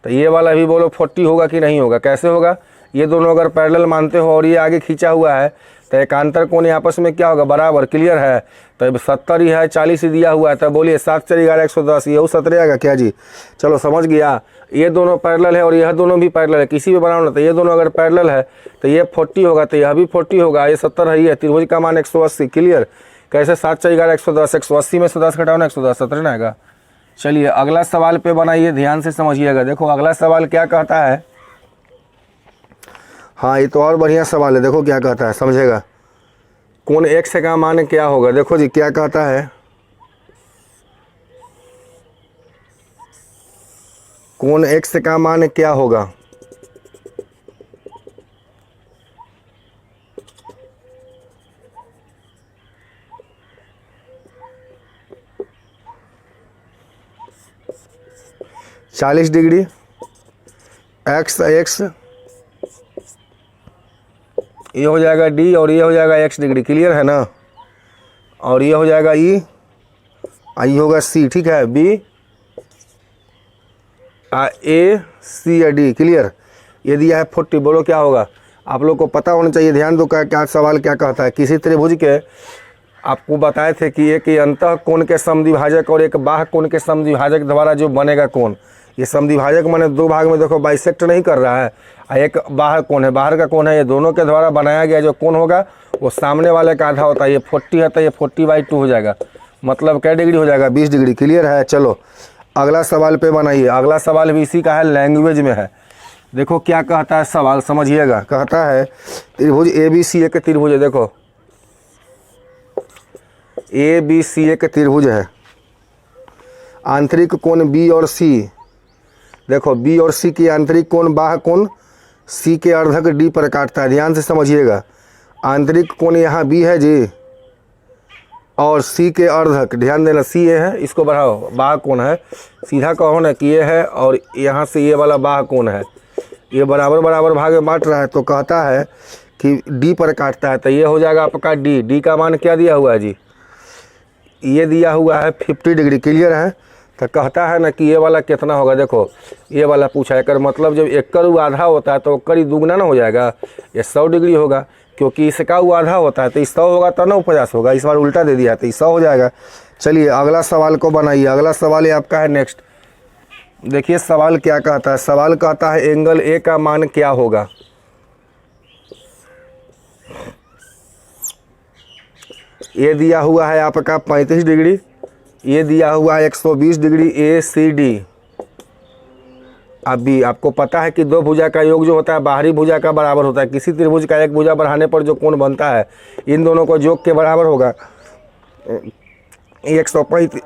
तो ये वाला भी बोलो 40 होगा कि नहीं होगा, कैसे होगा, ये दोनों अगर पैरेलल मानते हो और ये आगे खींचा हुआ है, तो एकांतर कोण आपस में क्या होगा, बराबर। क्लियर है। तो 70 ही है, 40 ही दिया हुआ है, तो बोलिए 7 4 11 110, ये 17 आएगा क्या जी। चलो समझ गया, ये दोनों पैरेलल है और यह दोनों भी पैरेलल है, किसी भी बनाओ ना, तो ये दोनों अगर पैरेलल है तो ये 40 होगा, तो यह भी 40 होगा, ये 70 ही है, त्रिभुज का मान 180। क्लियर। कैसे 7 4 11 110, 180 में से 10 घटाओ ना, 110, 17 ना आएगा। चलिए अगला सवाल पे बनाइए, ध्यान से समझिएगा। देखो अगला सवाल क्या कहता है, हाँ ये तो और बढ़िया सवाल है। देखो क्या कहता है, समझेगा, कोण X का मान क्या होगा। देखो जी क्या कहता है, कोण X का मान क्या होगा, चालीस डिग्री X ये हो जाएगा D और ये हो जाएगा X डिग्री। क्लियर है ना। और ये हो जाएगा E, आई होगा C। ठीक है, B A C या D। क्लियर। ये दिया है 40, बोलो क्या होगा। आप लोग को पता होना चाहिए, ध्यान दो क्या सवाल क्या कहता है। किसी त्रिभुज के आपको बताए थे कि एक अंतः कोण के समद्विभाजक और एक बाह्य कोण के समद्विभाजक द्वारा जो बनेगा कोण, ये समद्विभाजक माने दो भाग में देखो बाइसेक्ट नहीं कर रहा है, एक बाहर कोण है, बाहर का कोण है, ये दोनों के द्वारा बनाया गया जो कोण होगा वो सामने वाले का आधा होता है। ये 40 है तो ये 40/2 हो जाएगा, मतलब क्या डिग्री हो जाएगा, 20 डिग्री। क्लियर है। चलो अगला सवाल पे बनाइए। अगला सवाल भी इसी का है, लैंग्वेज में है। देखो क्या कहता है सवाल, समझिएगा। कहता है त्रिभुज ABC एक त्रिभुज है। देखो ABC एक त्रिभुज है, आंतरिक कोण B और C। देखो B और C की आंतरिक कोण बाह्य कोण C के अर्धक D पर काटता है। ध्यान से समझिएगा, आंतरिक कोण यहाँ B है जी और C के अर्धक, ध्यान देना C ये है, इसको बढ़ाओ, बाह्य कोण है, सीधा कहो ना कि ये है और यहाँ से ये वाला बाह्य कोण है, ये बराबर बराबर भाग में बांट रहा है। तो कहता है कि D पर काटता है, तो ये हो जाएगा आपका D का मान क्या दिया हुआ है जी, ये दिया हुआ है 50 डिग्री। क्लियर है। तो कहता है ना कि ये वाला कितना होगा। देखो ये वाला पूछा है, कर मतलब जब एक का आधा होता है तो कर दुगना ना हो जाएगा, ये 100 डिग्री होगा, क्योंकि इसका वो आधा होता है तो 100 होगा तो 950 होगा। इस बार उल्टा दे दिया तो 100 हो जाएगा। चलिए अगला सवाल को बनाइए। अगला सवाल ये आपका है नेक्स्ट। देखिए सवाल क्या कहता है। सवाल कहता है एंगल A का मान क्या होगा। ये दिया हुआ है आपका 35 डिग्री, ये दिया हुआ है 120 डिग्री ACD। अभी आपको पता है कि दो भुजा का योग जो होता है बाहरी भुजा का बराबर होता है। किसी त्रिभुज का एक भुजा बढ़ाने पर जो कोण बनता है इन दोनों को योग के बराबर होगा। 135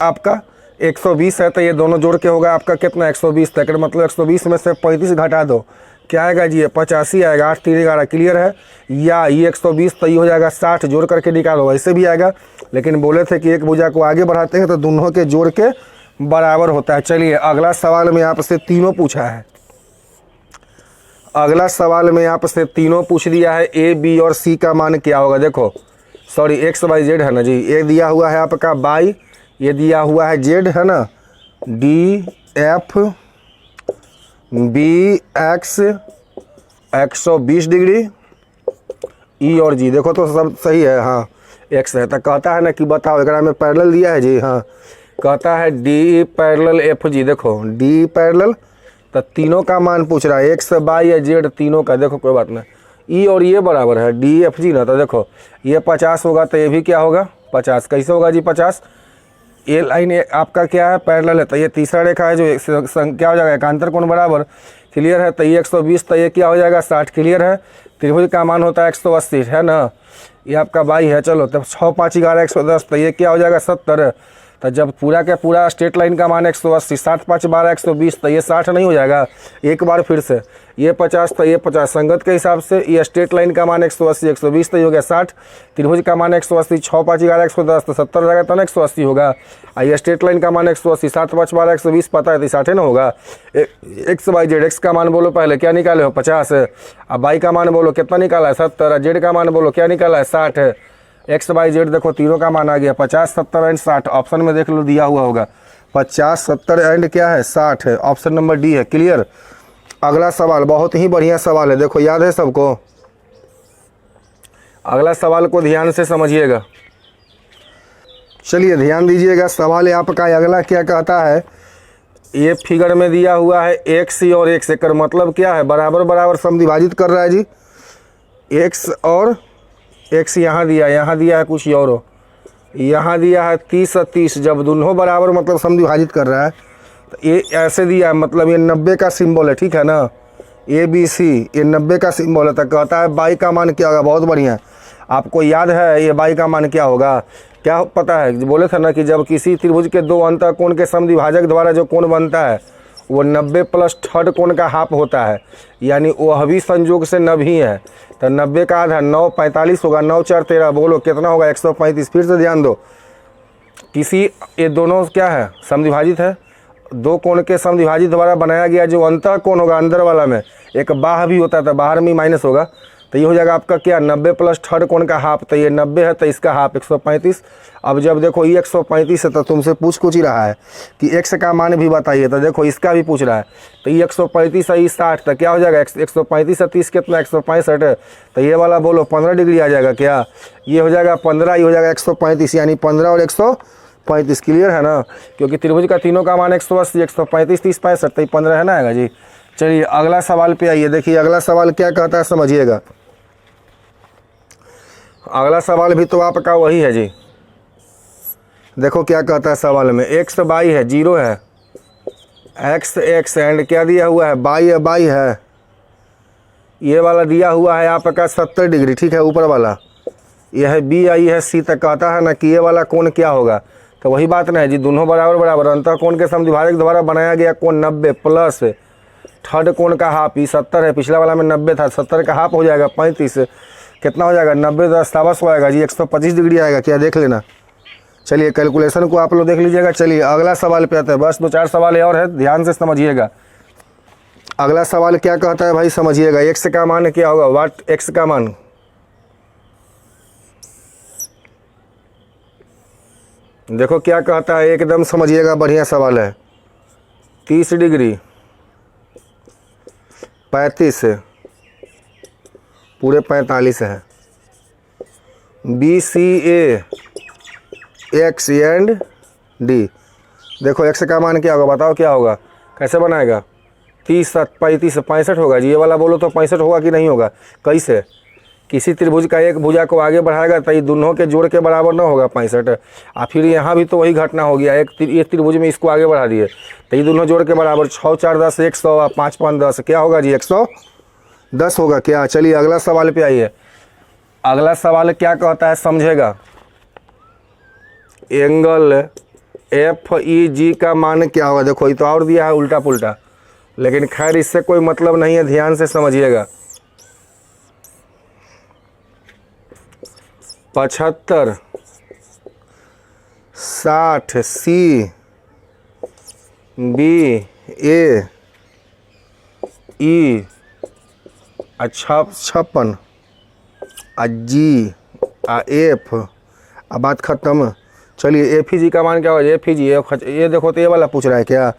आपका 120 है तो ये दोनों जोड़ के होगा आपका कितना 120 तक, मतलब 120 में से 35 घटा दो, क्या आएगा जी, ये 85 आएगा, 8 3 11, क्लियर है। या ये 120 तो ये हो जाएगा 60, जोड़ करके निकालो, ऐसे भी आएगा। लेकिन बोले थे कि एक भुजा को आगे बढ़ाते हैं तो दोनों के जोड़ के बराबर होता है। चलिए अगला सवाल में आपसे तीनों पूछा है, अगला सवाल में आपसे तीनों पूछ दिया है, ए बी और सी का मान क्या होगा। देखो सॉरी एक्स वाई जेड है ना जी, ये दिया हुआ है आपका बाई, ये दिया हुआ है जेड है ना, D F B X 120 degree, E और जी देखो तो सब सही है, हाँ एक्स है। तो कहता है ना कि बताओ एकरा में पैरेलल दिया है जी, हाँ कहता है डी पैरेलल एफ जी, देखो डी पैरेलल, तो तीनों का मान पूछ रहा है, एक्स बाई या जेड तीनों का। देखो कोई बात नहीं, ई और ये बराबर है डी एफ जी ना, तो देखो ये 50 होगा तो ये भी क्या होगा 50, कैसे होगा जी 50, ये लाइन आपका क्या है पैरेलल है, तो ये तीसरा रेखा है जो क्या हो जाएगा एकांतर कोण बराबर, क्लियर है। तो ये 120 तो ये क्या हो जाएगा 60, क्लियर है। त्रिभुज का मान होता है 180 है ना, ये आपका बाई है। चलो तब 6 5 11 110, तो ये क्या हो जाएगा 70। तो जब पूरा का पूरा स्ट्रेट लाइन का मान 180, 7 5 12 120, तो ये 60 नहीं हो जाएगा। एक बार फिर से ये 50 तो ये 50, संगत के हिसाब से ये स्ट्रेट लाइन का मान 180 120 तो ये हो गया 60, त्रिभुज का मान 180 6 5 11 110 तो 70 हो जाएगा, तो ना 180 होगा। ये स्ट्रेट लाइन का मान 180 7 5 12 120 पता है तो 60 ना होगा। एक्स वाई जेड, एक्स का मान बोलो पहले क्या निकाले हो 50, अब वाई का मान बोलो कितना निकाला है 70, जेड का मान बोलो क्या निकाला है 60। एक्स वाई जेड देखो तीनों का मान आ गया 50 70 एंड 60, ऑप्शन में देख लो दिया हुआ होगा 50 70 एंड क्या है 60 है, ऑप्शन नंबर डी है, क्लियर। अगला सवाल बहुत ही बढ़िया सवाल है, देखो याद है सबको, अगला सवाल को ध्यान से समझिएगा। चलिए ध्यान दीजिएगा, सवाल आपका अगला क्या कहता है, ये फिगर में दिया हुआ है एक्स और एक्स, का मतलब क्या है बराबर बराबर समविभाजित कर रहा है जी, एक्स और एक्स यहाँ दिया है कुछ और हो, यहाँ दिया है 30 और 30, जब दोनों बराबर मतलब समविभाजित कर रहा है तो ये ऐसे दिया है, मतलब ये 90 का सिंबल है, ठीक है ना, ए बी सी ये 90 का सिंबल है। तो कहता है बाई का मान क्या होगा, बहुत बढ़िया, आपको याद है ये बाई का मान क्या होगा, क्या पता है, बोले थे ना कि जब किसी त्रिभुज के दो अंतःकोण के समद्विभाजक द्वारा जो कोण बनता है वो 90 प्लस थर्ड कोण का हाफ होता है, यानी वह भी संयोग से नब ही है। तो 90 का आधा 9 45 होगा, 9 4 13, बोलो कितना होगा 135। फिर से ध्यान दो, किसी ये दोनों क्या है समद्विभाजित है, दो कोण के समद्विभाजित द्वारा बनाया गया जो अंतःकोण होगा अंदर वाला में एक बाह्य भी होता है, तो बाहर में माइनस होगा, तो ये हो जाएगा आपका क्या 90 प्लस थर्ड कोण का हाफ, तो ये 90 है तो इसका हाफ 135। अब जब देखो ये 135 है तो तुमसे पूछ ही रहा है कि x का मान भी बताइए, तो देखो इसका भी पूछ रहा है, तो ये 135 है ये 60, तो क्या हो जाएगा 135 है 30 कितना 165 है, तो ये वाला बोलो 15 डिग्री आ जाएगा, क्या ये हो जाएगा 15, ये हो जाएगा 135, यानी 15 और 135, क्लियर है ना, क्योंकि त्रिभुज का तीनों का मान 180 135 30 65 तो 15 है ना आएगा जी। चलिए अगला सवाल पे आइए, देखिए अगला सवाल क्या कहता है समझिएगा, अगला सवाल भी तो आपका वही है जी। देखो क्या कहता है सवाल में, एक्स बाई है 0 है, एक्स एक्स एंड क्या दिया हुआ है बाई है, ये वाला दिया हुआ है आपका 70 डिग्री, ठीक है ऊपर वाला, यह है बी आई है सी, तक कहता है ना कि ये वाला कोण क्या होगा, तो वही बात ना है जी, दोनों बराबर बराबर अंतःकोण के समद्विभाजक द्वारा बनाया गया कोण 90 प्लस थर्ड कोण का हाफ, ये 70 है, पिछला वाला में 90 था, 70 का हाफ हो जाएगा 35, कितना हो जाएगा 90 10 7 आएगा जी, 125 डिग्री आएगा, क्या देख लेना। चलिए कैलकुलेशन को आप लोग देख लीजिएगा। चलिए अगला सवाल पे आते हैं, बस 2-4 सवाल और है, ध्यान से समझिएगा। अगला सवाल क्या कहता है भाई समझिएगा, एक्स का मान क्या होगा, वाट एक्स का मान, देखो क्या कहता है एकदम समझिएगा, बढ़िया सवाल है। 30 डिग्री 35 पूरे 45 है, B C A X and D, देखो एक्स का मान क्या होगा बताओ क्या होगा, कैसे बनाएगा 30 35 65 होगा जी, ये वाला बोलो तो 65 होगा कि नहीं होगा, कैसे, किसी त्रिभुज का एक भुजा को आगे बढ़ाएगा तो ये दोनों के जोड़ के बराबर ना होगा 65, फिर यहाँ भी तो वही घटना हो गया, एक त्रिभुज में इसको आगे बढ़ा दिए तो ये दोनों जोड़ के बराबर 6 4 10 100 5 5 10, क्या होगा जी 110 होगा क्या। चलिए अगला सवाल पे आइए, अगला सवाल क्या कहता है समझेगा, एंगल एफ ई जी का मान क्या होगा। देखो ये तो और दिया है उल्टा पुल्टा, लेकिन खैर इससे कोई मतलब नहीं है, ध्यान से समझिएगा। 75 60 सी बी ए ई 56 जी एफ, अब बात ख़त्म। चलिए एफ ई जी का मान क्या होगा, एफ ई जी ये देखो तो ये वाला पूछ रहा है क्या,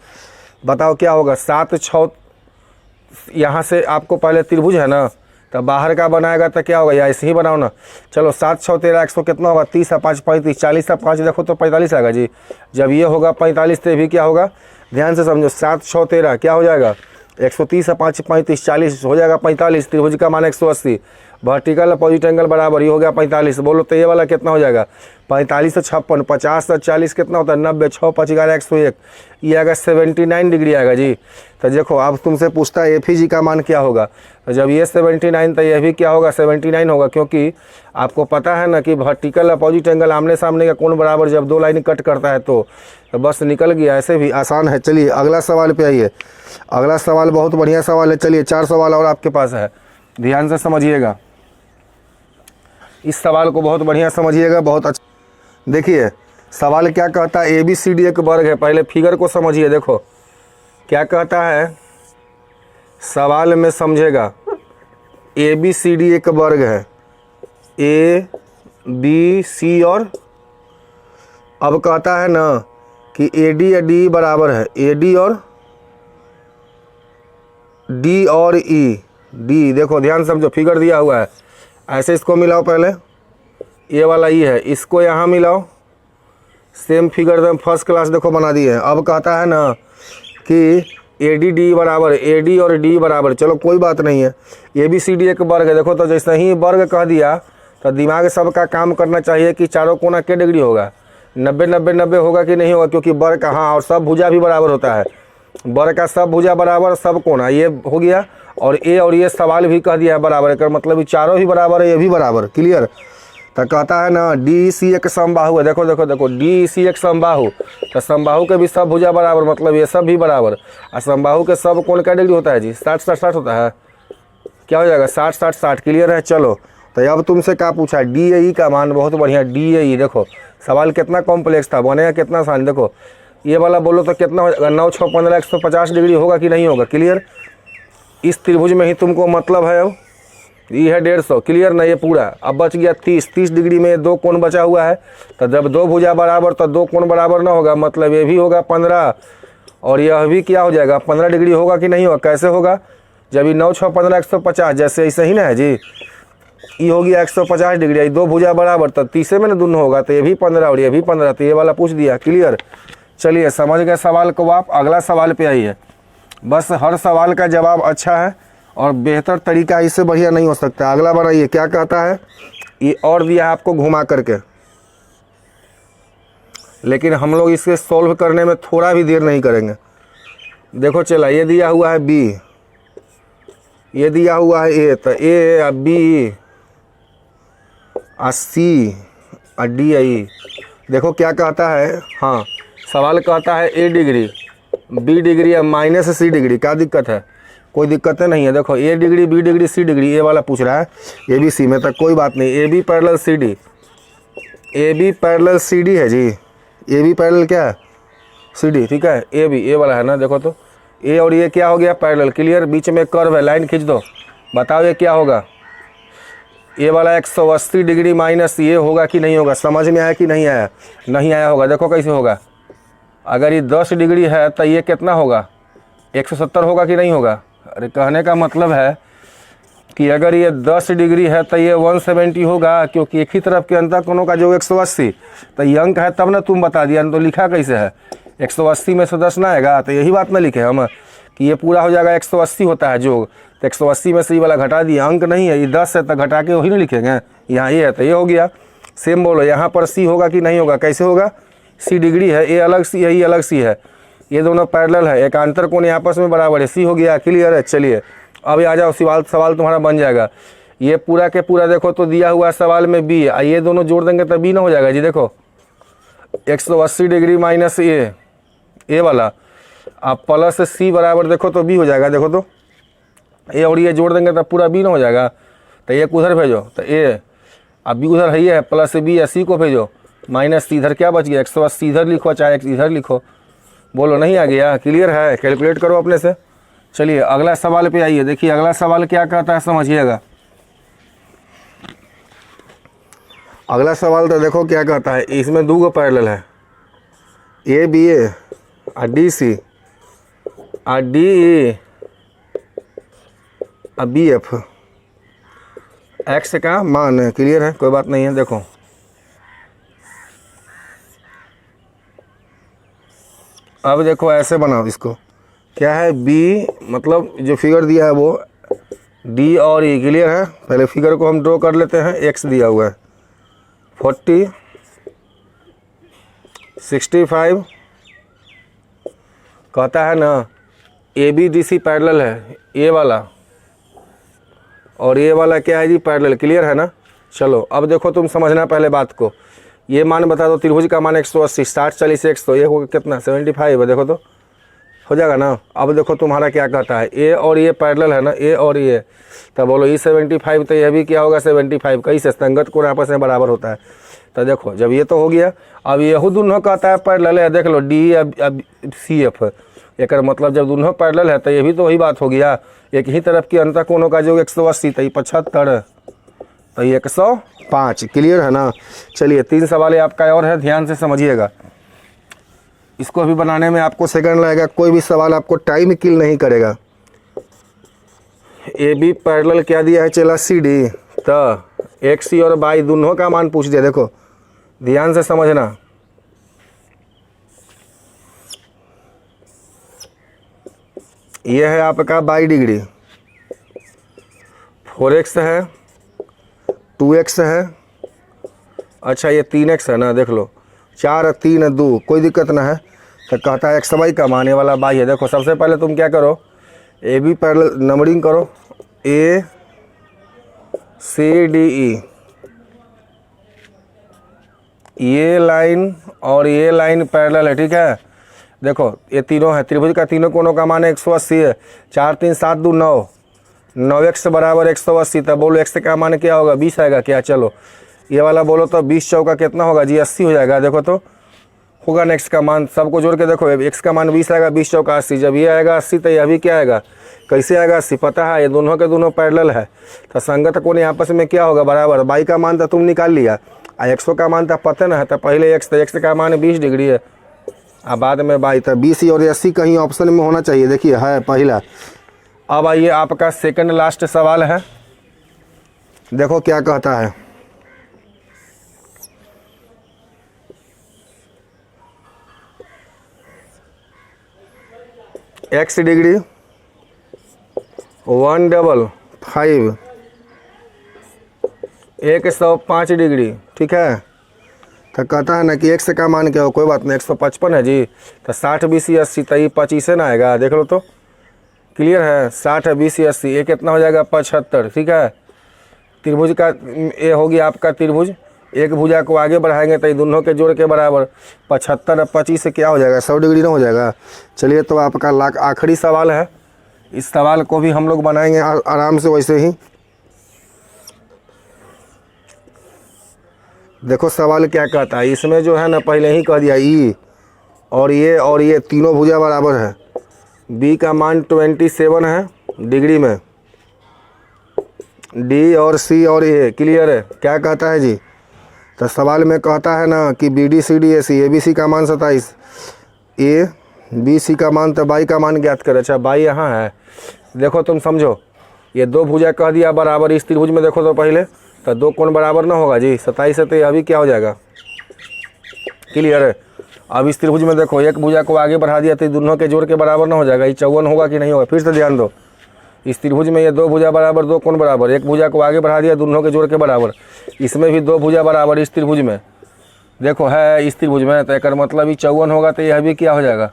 बताओ क्या होगा। 7 6 यहाँ से आपको पहले त्रिभुज है ना, तो बाहर का बनाएगा तो क्या होगा, या ऐसे ही बनाओ ना। चलो 7 6 13 100 कितना होगा, 30 5 35 40 5 देखो तो 45 आएगा जी। जब ये होगा 45 तो ये भी क्या होगा, ध्यान से समझो। 7 6 13 क्या हो जाएगा, 130 5 35 40 हो जाएगा 45। त्रिभुज का मान 180, वर्टिकल अपोजिट एंगल बराबर, ये हो गया 45। बोलो तो ये वाला कितना हो जाएगा, 45 से 56, 50 से 40 कितना होता है 90, 6 5 11 101, ये आएगा 79 डिग्री आएगा जी। तो देखो अब तुमसे पूछता है एफ ई जी का मान क्या होगा, तो जब ये 79 तो ये भी क्या होगा 79 होगा, क्योंकि आपको पता है ना कि वर्टिकल अपोजिट एंगल आमने सामने का कोण बराबर जब दो लाइन कट करता है तो बस निकल गया, ऐसे भी आसान है। चलिए अगला सवाल पे आइए। अगला सवाल बहुत बढ़िया सवाल है। चलिए 4 सवाल और आपके पास है, ध्यान से समझिएगा। इस सवाल को बहुत बढ़िया समझिएगा, बहुत अच्छा। देखिए सवाल क्या कहता है, ए बी सी डी एक वर्ग है। पहले फिगर को समझिए, देखो क्या कहता है सवाल में, समझेगा। ए बी सी डी एक वर्ग है, ए बी सी, और अब कहता है ना कि ए डी या डी बराबर है, ए डी और डी और ई डी। देखो ध्यान समझो, फिगर दिया हुआ है, ऐसे इसको मिलाओ पहले, ये वाला ई है, इसको यहाँ मिलाओ, सेम फिगर एकदम फर्स्ट क्लास देखो बना दिए है। अब कहता है ना कि ए डी डी बराबर, ए डी और डी बराबर, चलो कोई बात नहीं है, ए बी सी डी एक वर्ग है। देखो तो जैसे ही वर्ग कह दिया तो दिमाग सबका काम करना चाहिए कि चारों कोना के डिग्री होगा, 90 90 90 होगा कि नहीं होगा, क्योंकि वर्ग का, हाँ, और सब भुजा भी बराबर होता है, वर्ग का सब भुजा बराबर, सब कोना, ये हो गया। और ये सवाल भी कह दिया है बराबर, है मतलब चारों ही बराबर है, ये भी बराबर, क्लियर। तो कहता है ना डी सी एक समबाहु है। देखो देखो देखो, डी सी एक समबाहु, तो समबाहु के भी सब भुजा बराबर, मतलब ये सब भी बराबर। और समबाहु के सब कोण का डिग्री होता है जी, 60 60 60 होता है, क्या हो जाएगा 60 60 60, क्लियर है। चलो तो अब तुमसे क्या पूछा, डी ए ई का मान, बहुत बढ़िया, डी ए ई। देखो सवाल कितना कॉम्प्लेक्स था, बनेगा कितना आसान। देखो ये वाला बोलो तो कितना हो जाएगा, 9 6 15 150 डिग्री होगा कि नहीं होगा, क्लियर। इस त्रिभुज में ही तुमको मतलब है, ये है 150, क्लियर ना, ये पूरा। अब बच गया 30 डिग्री में दो कोण बचा हुआ है, तो जब दो भुजा बराबर तो दो कोण बराबर ना होगा, मतलब ये भी होगा 15 और यह भी क्या हो जाएगा 15 डिग्री होगा कि नहीं होगा। कैसे होगा, जब ये 9 6 15 150, जैसे ऐसे ही ना है जी, ये हो गया 150 डिग्री, दो भुजा बराबर तो 30 में ना दोनों होगा, तो ये भी 15 और ये भी 15, तो ये वाला पूछ दिया, क्लियर। चलिए समझ गए सवाल को आप। अगला सवाल पे आइए। बस हर सवाल का जवाब अच्छा है और बेहतर तरीका इससे बढ़िया नहीं हो सकता। अगला बनाइए, क्या कहता है, ये और दिया है आपको घुमा करके, लेकिन हम लोग इसे सॉल्व करने में थोड़ा भी देर नहीं करेंगे। देखो चला, ये दिया हुआ है बी, ये दिया हुआ है ए, तो ए बी सी और डी ई। देखो क्या कहता है, हाँ सवाल कहता है ए डिग्री बी डिग्री या माइनस सी डिग्री, क्या दिक्कत है, कोई दिक्कत नहीं है। देखो A degree B degree C degree, ये वाला पूछ रहा है ए बी सी में, तक कोई बात नहीं। A B parallel C D, A B parallel C D है जी, ए बी पैरेलल क्या है सी डी, ठीक है। ए बी ए वाला है ना, देखो तो ए और ये क्या हो गया पैरेलल, क्लियर। बीच में कर्व है, लाइन खींच दो, बताओ ये क्या होगा, ये वाला 180 डिग्री माइनस ये होगा कि नहीं होगा, समझ में आया कि नहीं आया, नहीं आया होगा। देखो कैसे होगा, अगर ये 10 डिग्री है तो ये कितना होगा 170 होगा कि नहीं होगा। अरे कहने का मतलब है कि अगर ये 10 डिग्री है तो ये 170 होगा, क्योंकि एक ही तरफ के अंतर कोणों का जो 180, तो ये अंक है तब ना तुम बता दिया, तो लिखा कैसे है 180 में से 10 ना आएगा, तो यही बात ना लिखे हम कि ये पूरा हो जाएगा 180 होता है जोग, तो 180 में से ये वाला घटा दिया, अंक नहीं है, ये 10 है तो घटा के वही ना लिखेंगे, यहाँ ये है तो ये हो गया। सेम बोलो, यहाँ पर सी होगा कि नहीं होगा, कैसे होगा, सी डिग्री है, ए अलग सी है, ये अलग सी है, ये दोनों पैरेलल है, एक आंतर कोण आपस में बराबर है, सी हो गया, क्लियर है। चलिए अब आ जाओ, सवाल तुम्हारा बन जाएगा। ये पूरा के पूरा देखो तो दिया हुआ सवाल में बी, ये दोनों जोड़ देंगे तो बी ना हो जाएगा जी। देखो 180 डिग्री माइनस ए वाला, आप प्लस सी बराबर देखो तो बी हो जाएगा। देखो तो ए और ये जोड़ देंगे तो पूरा बी ना हो जाएगा। तो एक उधर भेजो तो ए, अब बी उधर है प्लस बी या सी को भेजो माइनस सी, इधर क्या बच गया 180 इधर लिखो चाहे इधर लिखो। बोलो नहीं आ गया? क्लियर है? कैलकुलेट करो अपने से। चलिए अगला सवाल पे आइए। देखिए अगला सवाल क्या कहता है समझिएगा। अगला सवाल तो देखो क्या कहता है। इसमें दो पैरेलल है, ए बी ए और डी सी और डी ई और बी एफ। एक्स का मान है। क्लियर है? कोई बात नहीं है। देखो अब देखो ऐसे बनाओ इसको, क्या है बी मतलब जो फिगर दिया है वो डी और ई। क्लियर है? पहले फिगर को हम ड्रॉ कर लेते हैं। एक्स दिया हुआ है 40 65, कहता है ना A B D C parallel है, ए वाला और ये वाला क्या है जी पैरेलल। क्लियर है ना? चलो अब देखो तुम समझना पहले बात को। ये मान बता दो, त्रिभुज का मान 180, 60 40 100, ये होगा कितना 75 है। देखो तो हो जाएगा ना। अब देखो तुम्हारा क्या कहता है, ए और ये पैरेलल है ना, ए और ये, तो बोलो ये 75 तो ये भी क्या होगा 75। कैसे? संगत कोण आपस में बराबर होता है। तो देखो जब ये तो हो गया, अब यहू दोनों कहता है पैरेलल है। देख लो डी अब सी एफ, एक मतलब जब दोनों पैरेलल है तो ये भी तो वही बात हो गया। एक ही तरफ की अंतर कोणों का जो 180 तो 75 तो 105। क्लियर है ना? चलिए 3 सवाल आपका और है, ध्यान से समझिएगा। इसको अभी बनाने में आपको सेकंड लगेगा। कोई भी सवाल आपको टाइम किल नहीं करेगा। ए बी पैरेलल क्या दिया है चला सी डी, तो एक्स सी और बाई दोनों का मान पूछ दिया। देखो ध्यान से समझना। ये है आपका बाई डिग्री, 4x है, 2x है, अच्छा ये 3x है ना। देख लो 4 3 2, कोई दिक्कत ना है। तो कहता है एक्स वाई का मान, ये वाला बाई है। देखो सबसे पहले तुम क्या करो, ए बी पैरेलल नंबरिंग करो, ए सी डी ई, ये लाइन और ये लाइन पैरेलल है। ठीक है? देखो ये तीनों है, त्रिभुज का तीनों कोणों का मान 180 है। 4 3 7 2 9, 9x बराबर 180। तब बोलो x का मान क्या होगा 20 आएगा क्या? चलो ये वाला बोलो तो 20 चौका कितना होगा जी 80 हो जाएगा। देखो तो होगा ना x का मान, सबको जोड़ के देखो x का मान 20 आएगा, 20 चौका 80। जब ये आएगा 80 तो यह भी क्या आएगा, कैसे आएगा 80? पता है ये दोनों के दोनों पैरेलल है तो संगत कोण आपस में क्या होगा बराबर। बाई का मान तो तुम निकाल लिया और 100 का मान तो पता ना है। तो पहले x, तो x का मान 20 डिग्री है और बाद में बाई, तो 20 और 80 कहीं ऑप्शन में होना चाहिए। देखिए है पहला। अब आइए आपका सेकंड लास्ट सवाल है। देखो क्या कहता है, x डिग्री 155 105 डिग्री। ठीक है? तो कहता है ना कि x का मान क्या हो, कोई बात नहीं 155 है जी। तो 60 20 80 तो ये 25 ना आएगा। देख लो तो क्लियर है? 60 20 80, ये कितना हो जाएगा 75। ठीक है? त्रिभुज का ये हो गया आपका त्रिभुज, एक भुजा को आगे बढ़ाएंगे तो ये दोनों के जोड़ के बराबर 75 और 25 से क्या हो जाएगा 100 डिग्री ना हो जाएगा। चलिए तो आपका आखिरी सवाल है। इस सवाल को भी हम लोग बनाएंगे आराम से वैसे ही। देखो सवाल क्या कहता है। इसमें जो है ना पहले ही कह दिया ई और ये तीनों भुजा बराबर है। बी का मान 27 है डिग्री में, डी और सी और ए। क्लियर है? क्या कहता है जी, तो सवाल में कहता है ना कि B D C D A C, A B C का मान 27, ए बी सी का मान, तो बाई का मान ज्ञात कर। अच्छा बाई यहाँ है। देखो तुम समझो, ये दो भुजा कह दिया बराबर। इस त्रिभुज में देखो तो पहले तो दो कोण बराबर ना होगा जी, 27 है तो अभी क्या हो जाएगा। क्लियर है? अब इस त्रिभुज में देखो एक भुजा को आगे बढ़ा दिया तो दोनों के जोड़ के बराबर ना हो जाएगा। ये 54 होगा कि नहीं होगा? फिर से ध्यान दो, इस त्रिभुज में ये दो भुजा बराबर, दो कोण बराबर, एक भुजा को आगे बढ़ा दिया दोनों के जोड़ के बराबर। इसमें भी दो भुजा बराबर इस त्रिभुज में देखो है, इस त्रिभुज में, तो एक मतलब ये 54 होगा तो यह भी क्या हो जाएगा।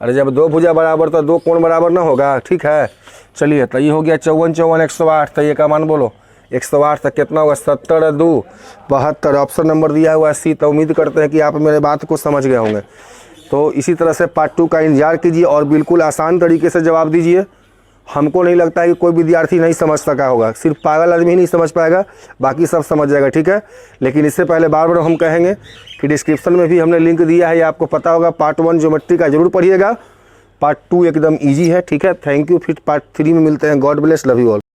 अरे जब दो भुजा बराबर तो दो कोण बराबर ना होगा। ठीक है? चलिए तो ये हो गया 54 54 108। तो ये का मान बोलो 108 तक कितना होगा, 70 2 72, ऑप्शन नंबर दिया हुआ है सी। तो उम्मीद करते हैं कि आप मेरे बात को समझ गए होंगे। तो इसी तरह से पार्ट 2 का इंतजार कीजिए और बिल्कुल आसान तरीके से जवाब दीजिए। हमको नहीं लगता है कि कोई विद्यार्थी नहीं समझ सका होगा, सिर्फ पागल आदमी ही नहीं समझ पाएगा, बाकी सब समझ जाएगा, ठीक है। लेकिन इससे पहले बार बार हम कहेंगे कि डिस्क्रिप्शन में भी हमने लिंक दिया है, ये आपको पता होगा। पार्ट 1 ज्योमेट्री का जरूर पढ़िएगा, पार्ट 2 एकदम ईजी है, ठीक है। थैंक यू, फिर पार्ट 3 में मिलते हैं। God bless, love you all.